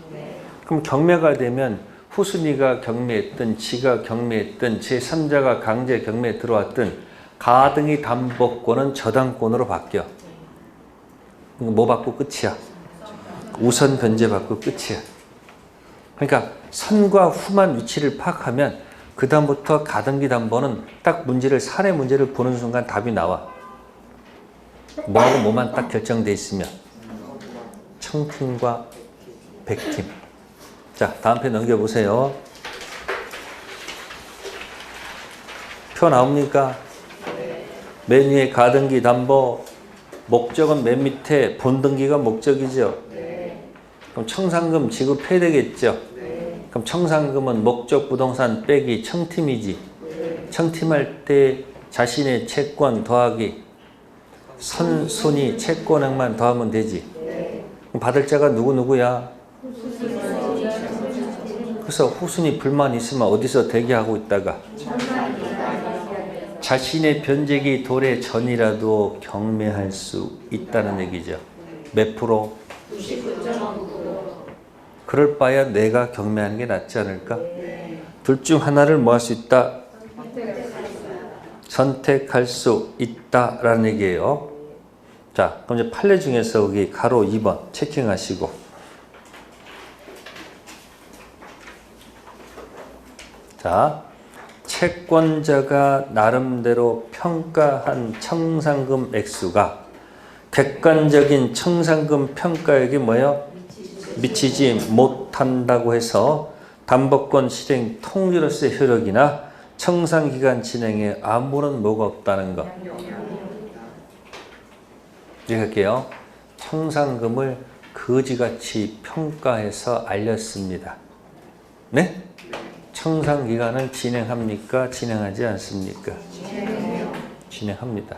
그럼 경매가 되면 후순위가 경매했든 지가 경매했든 제3자가 강제 경매에 들어왔든 가등기 담보권은 저당권으로 바뀌어. 뭐 받고 끝이야? 우선 변제 받고 끝이야. 그러니까 선과 후만 위치를 파악하면 그 다음부터 가등기 담보는 딱 문제를 사례 문제를 보는 순간 답이 나와. 뭐하고 뭐만 딱 결정돼 있으면 청팀과 100팀. 자, 다음 편 넘겨보세요. 표 나옵니까? 맨 위에 가등기 담보 목적은 맨 밑에 본등기가 목적이죠. 그럼 청산금 지급해야 되겠죠. 그럼 청산금은 목적 부동산 빼기 청팀이지. 청팀할 때 자신의 채권 더하기 선순위 채권액만 더하면 되지. 그럼 받을 자가 누구야? 그래서 후순위 불만 있으면 어디서 대기하고 있다가 자신의 변제기 도래 전이라도 경매할 수 있다는 얘기죠. 몇 프로? 그럴 바야 내가 경매하는 게 낫지 않을까? 둘 중 하나를 뭐 할 수 있다? 선택할 수 있다라는 얘기예요. 자, 그럼 이제 판례 중에서 여기 가로 2번 체킹하시고, 자, 채권자가 나름대로 평가한 청산금 액수가 객관적인 청산금 평가액이 뭐예요? 미치지 못한다고 해서 담보권 실행 통지로서의 효력이나 청산기간 진행에 아무런 뭐가 없다는 것. 이렇게요. 청산금을 거지같이 평가해서 알렸습니다. 네? 청산기간을 진행합니까? 진행하지 않습니까? 진행합니다.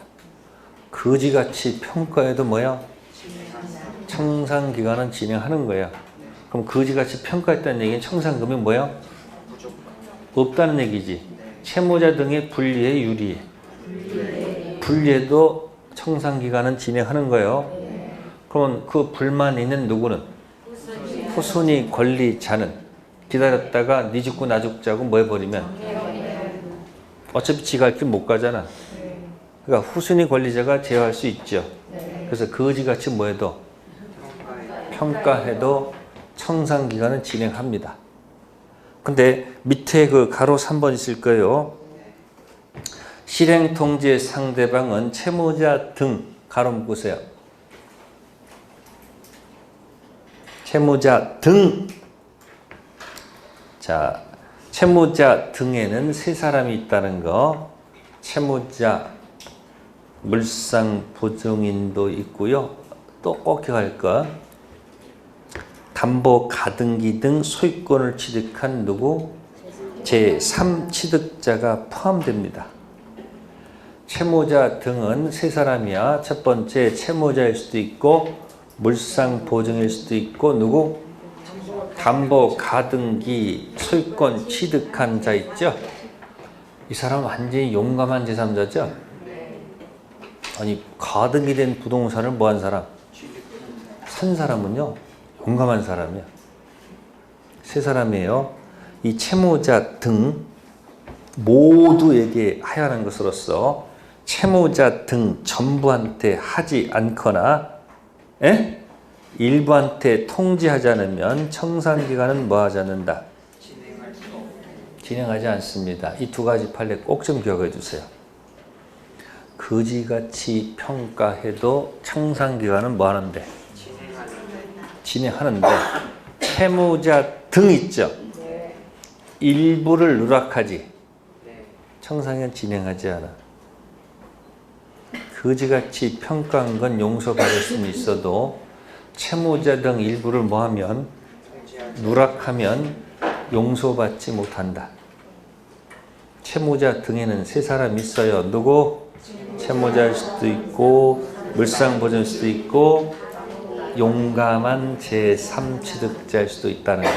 거지같이 평가해도 뭐야? 청산기간은 진행하는 거야. 그럼 거지같이 평가했다는 얘기는 청산금이 뭐야? 없다는 얘기지. 채무자 등의 불리에 유리해. 불리해도 청산기간은 진행하는 거예요. 그러면 그 불만 있는 누구는? 후순위 권리자는 기다렸다가 네 죽고 나 죽자고 뭐 해버리면 어차피 지가 할 길 못 가잖아. 그러니까 후순위 권리자가 제어할 수 있죠. 그래서 거지같이 뭐 해도 평가해도 청산기간은 진행합니다. 근데 밑에 그 가로 3번 있을 거예요. 실행통지의 상대방은 채무자 등 가로 묶으세요. 채무자 등. 자, 채무자 등에는 세 사람이 있다는 거. 채무자, 물상보증인도 있고요. 또 꼭 기억할 거. 담보 가등기 등 소유권을 취득한 누구? 제3취득자가 포함됩니다. 채무자 등은 세 사람이야. 첫 번째 채무자일 수도 있고 물상보증일 수도 있고 누구? 담보 가등기 소유권 취득한 자 있죠? 이 사람은 완전히 용감한 제3자죠? 아니 가등기 된 부동산을 뭐 한 사람? 산 사람은요 용감한 사람이야. 세 사람이에요. 이 채무자 등 모두에게 하야하는 것으로서 채무자 등 전부한테 하지 않거나 일부한테 통지하지 않으면 청산기간은 뭐 하지 않는다? 진행하지 않습니다. 이 두 가지 판례 꼭 좀 기억해 주세요. 거지같이 평가해도 청산기간은 뭐 하는데? 진행하는데 채무자 등 있죠? 일부를 누락하지 청산기간 진행하지 않아. 거지같이 평가한 건 용서받을 수는 있어도 채무자 등 일부를 뭐하면 누락하면 용서받지 못한다. 채무자 등에는 세 사람 있어요. 누구? 채무자일 수도 있고 물상보증일 수도 있고 용감한 제3취득자일 수도 있다는 거.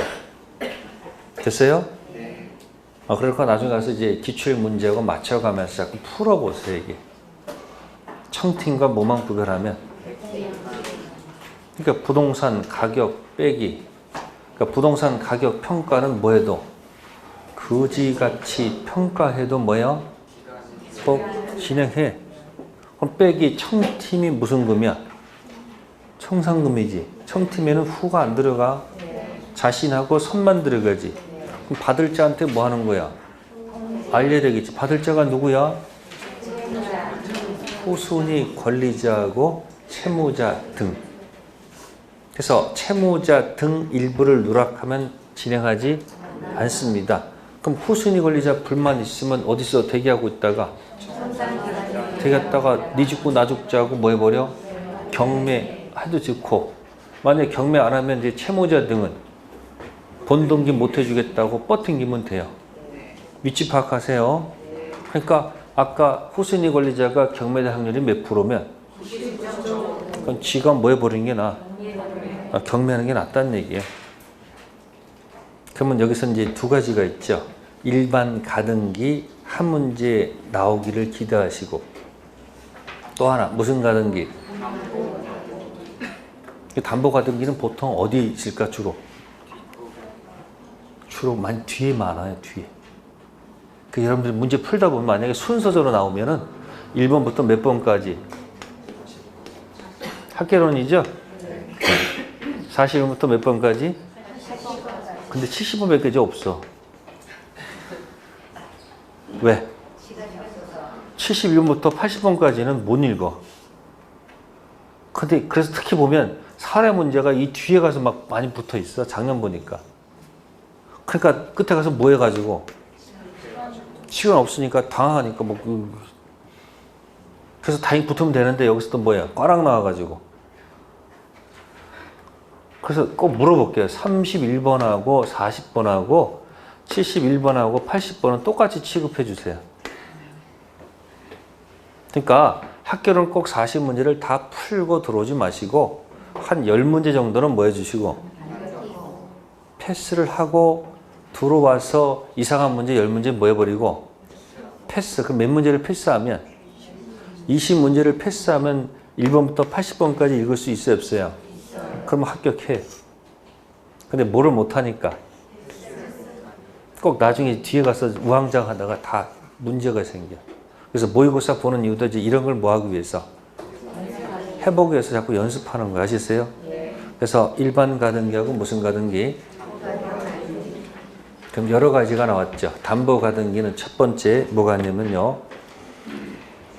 됐어요? 그러니까 나중에 가서 이제 기출문제하고 맞춰가면서 자꾸 풀어보세요. 이게 청팀과 뭐만 구별하면, 그러니까 부동산 가격 빼기, 그러니까 부동산 가격 평가는 뭐해도 거지같이 평가해도 뭐야? 꼭 진행해. 그럼 빼기 청팀이 무슨 금이야? 청산금이지. 청팀에는 후가 안 들어가. 자신하고 손만 들어가지. 그럼 받을 자한테 뭐 하는 거야? 알려야 되겠지. 받을 자가 누구야? 후순위 권리자하고 채무자 등. 그래서 채무자 등 일부를 누락하면 진행하지 않습니다. 그럼 후순위 권리자 불만 있으면 어디서 대기하고 있다가 대기했다가 네 죽고 나 죽자고 뭐 해버려? 경매해도 좋고, 만약에 경매 안 하면 이제 채무자 등은 본등기 못 해주겠다고 버팅기면 돼요. 위치 파악하세요. 그러니까 아까 후순위 권리자가 경매될 확률이 몇 프로면 그건 지가 뭐 해버리는 게 나아. 경매하는 게 낫다는 얘기예요. 그러면 여기서 이제 두 가지가 있죠. 일반 가등기 한 문제 나오기를 기대하시고, 또 하나 무슨 가등기? 담보 가등기는 보통 어디 있을까? 주로 많이 뒤에 많아요. 뒤에. 그 여러분들 문제 풀다 보면 만약에 순서대로 나오면은 1번부터 몇 번까지 학개론이죠? 40번부터 몇 번까지? 근데 70번 몇 개지 없어. 왜? 71번부터 80번까지는 못 읽어. 근데 그래서 특히 보면 사례 문제가 이 뒤에 가서 막 많이 붙어 있어. 작년 보니까. 그러니까 끝에 가서 뭐 해가지고 시간 없으니까 당황하니까 그래서 다행히 붙으면 되는데 여기서 또 뭐야? 꽈락 나와가지고. 그래서 꼭 물어볼게요. 31번하고 40번하고 71번하고 80번은 똑같이 취급해 주세요. 그러니까 학교는 꼭 40문제를 다 풀고 들어오지 마시고 한 10문제 정도는 뭐 해주시고 패스를 하고 들어와서 이상한 문제 10문제 뭐 해버리고 패스. 그럼 몇 문제를 패스하면 20문제를 패스하면 1번부터 80번까지 읽을 수 있어요, 없어요? 그러면 합격해. 근데 뭐를 못하니까 꼭 나중에 뒤에 가서 우왕좌왕하다가 다 문제가 생겨. 그래서 모의고사 보는 이유도 이제 이런 걸 뭐 하기 위해서? 해보기 위해서 자꾸 연습하는 거 아시세요? 그래서 일반 가등기하고 무슨 가등기? 그럼 여러 가지가 나왔죠. 담보 가등기는 첫 번째 뭐가 있냐면요.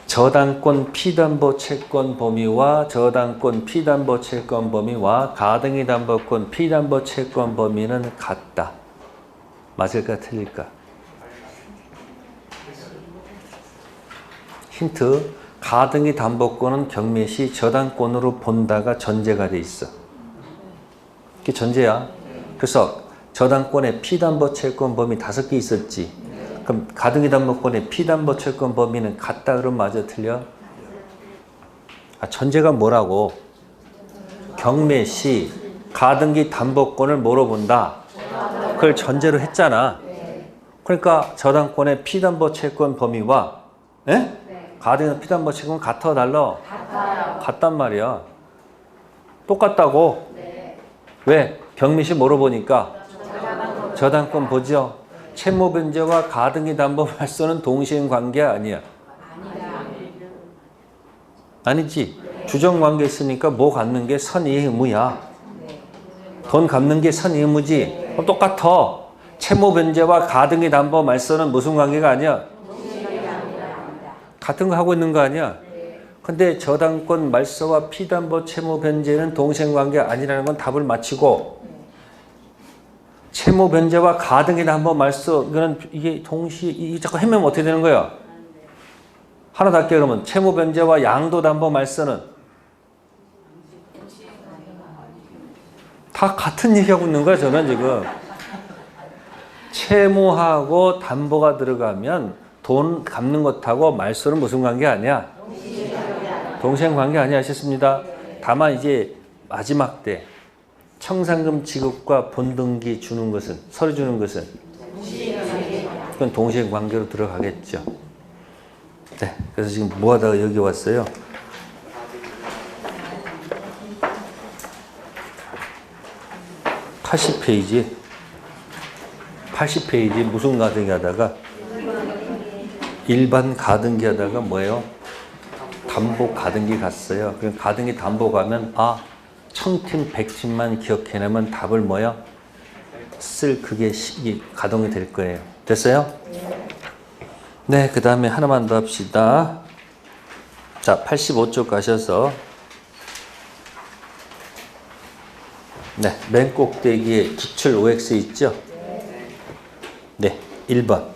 저당권 피담보 채권 범위와 저당권 피담보 채권 범위와 가등기 담보권 피담보 채권 범위는 같다. 맞을까 틀릴까? 힌트. 가등기 담보권은 경매 시 저당권으로 본다가 전제가 돼 있어. 그게 전제야. 그래서 저당권의 피담보 채권 범위 5개 있었지. 그럼 가등기 담보권의 피담보 채권 범위는 같다 그러면 맞아 틀려? 전제가 뭐라고? 경매 시 가등기 담보권을 뭐로 본다? 그걸 전제로 했잖아. 그러니까 저당권의 피담보 채권 범위와 가등기 피담보 채권은 같아 달라? 같단 말이야. 똑같다고? 왜? 경매 시 뭐로 보니까? 저당권 보죠? 채무 변제와 가등기 담보 말소는 동시행 관계 아니야? 아니지. 주정 관계 있으니까 뭐 갚는 게 선의 의무야. 돈 갚는 게 선의 의무지. 똑같아. 채무 변제와 가등기 담보 말소는 무슨 관계가 아니야? 같은 거 하고 있는 거 아니야? 근데 저당권 말소와 피담보 채무 변제는 동시행 관계 아니라는 건 답을 맞히고, 채무 변제와 가등기 담보 말소 이거는 이게 동시에 이 자꾸 헤매면 어떻게 되는 거야? 하나 더 할게요. 그러면 채무 변제와 양도 담보 말소는 다 같은 얘기하고 있는 거야. 저는 지금 채무하고 담보가 들어가면 돈 갚는 것하고 말소는 무슨 관계 아니야? 동시행 관계 아니야. 하셨습니다. 다만 이제 마지막 때 청산금 지급과 본등기 주는 것은, 서류 주는 것은 그건 동시행 관계로 들어가겠죠. 네, 그래서 지금 뭐 하다가 여기 왔어요? 팔십 페이지 무슨 가등기 하다가 일반 가등기 하다가 뭐예요? 담보 가등기 갔어요. 그럼 가등기 담보 가면 청팀 100팀만 기억해내면 답을 뭐야? 그게 가동이 될 거예요. 됐어요? 네, 그 다음에 하나만 더 합시다. 자, 85쪽 가셔서 네, 맨 꼭대기에 기출 OX 있죠? 네, 1번.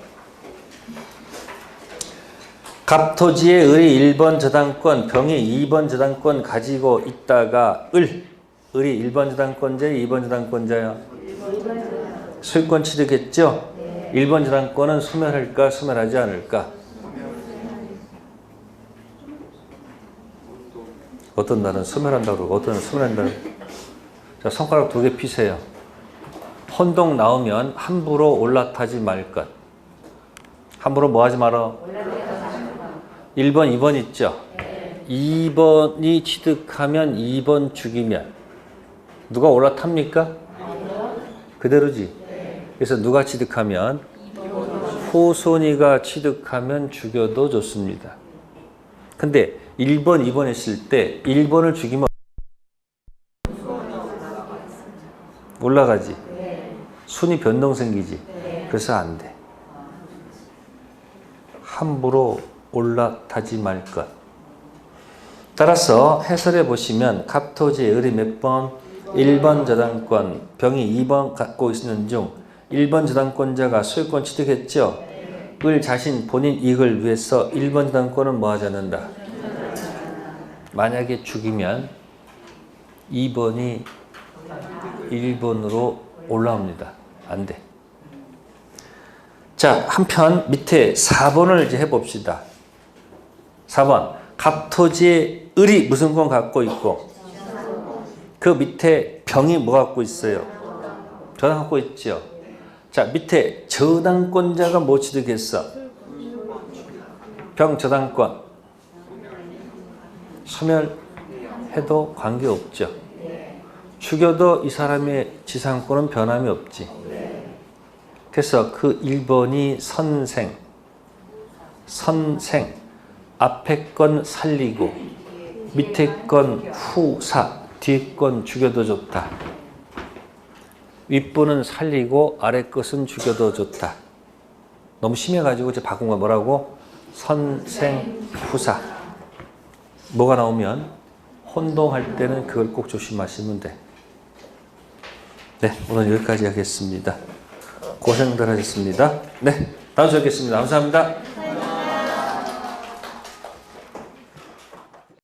갑토지의 을이 1번 저당권, 병이 2번 저당권 가지고 있다가 을이 1번 저당권자야, 2번 저당권자야? 소유권 취득했죠? 1번 저당권은 소멸할까, 소멸하지 않을까? 어떤 날은 소멸한다고 그러고 어떤 날은 소멸한다고 그러고. 자, 손가락 2개 피세요. 혼동 나오면 함부로 올라타지 말 것. 함부로 뭐 하지 마라? 1번, 2번 있죠? 2번이 취득하면 2번 죽이면 누가 올라탑니까? 그대로지. 그래서 누가 취득하면? 후손이가 취득하면 죽여도 좋습니다. 근데 1번, 2번 했을 때 1번을 죽이면 올라가지. 순위 변동 생기지. 그래서 안 돼. 함부로 올라타지 말 것. 따라서 해설해 보시면 갑토지의 을이 몇 번? 1번 저당권, 병이 2번 갖고 있는 중 1번 저당권자가 소유권 취득했죠? 을 자신 본인 이익을 위해서 1번 저당권은 뭐 하지 않는다? 만약에 죽이면 2번이 1번으로 올라옵니다. 안 돼. 자, 한편 밑에 4번을 이제 해봅시다. 4번. 갑토지의 을이 무슨 권 갖고 있고 그 밑에 병이 뭐 갖고 있어요? 저당 갖고 있죠. 자, 밑에 저당권자가 뭐 취득했어? 병 저당권. 소멸해도 관계없죠. 죽여도 이 사람의 지상권은 변함이 없지. 그래서 그 1번이 선생. 앞에 건 살리고 밑에 건 후사, 뒤에 건 죽여도 좋다. 윗분은 살리고 아래 것은 죽여도 좋다. 너무 심해가지고 이제 바꾼 거 뭐라고? 선생후사. 뭐가 나오면 혼동할 때는 그걸 꼭 조심하시면 돼. 네, 오늘 여기까지 하겠습니다. 고생들 하셨습니다. 네, 다음 주에 뵙겠습니다. 감사합니다.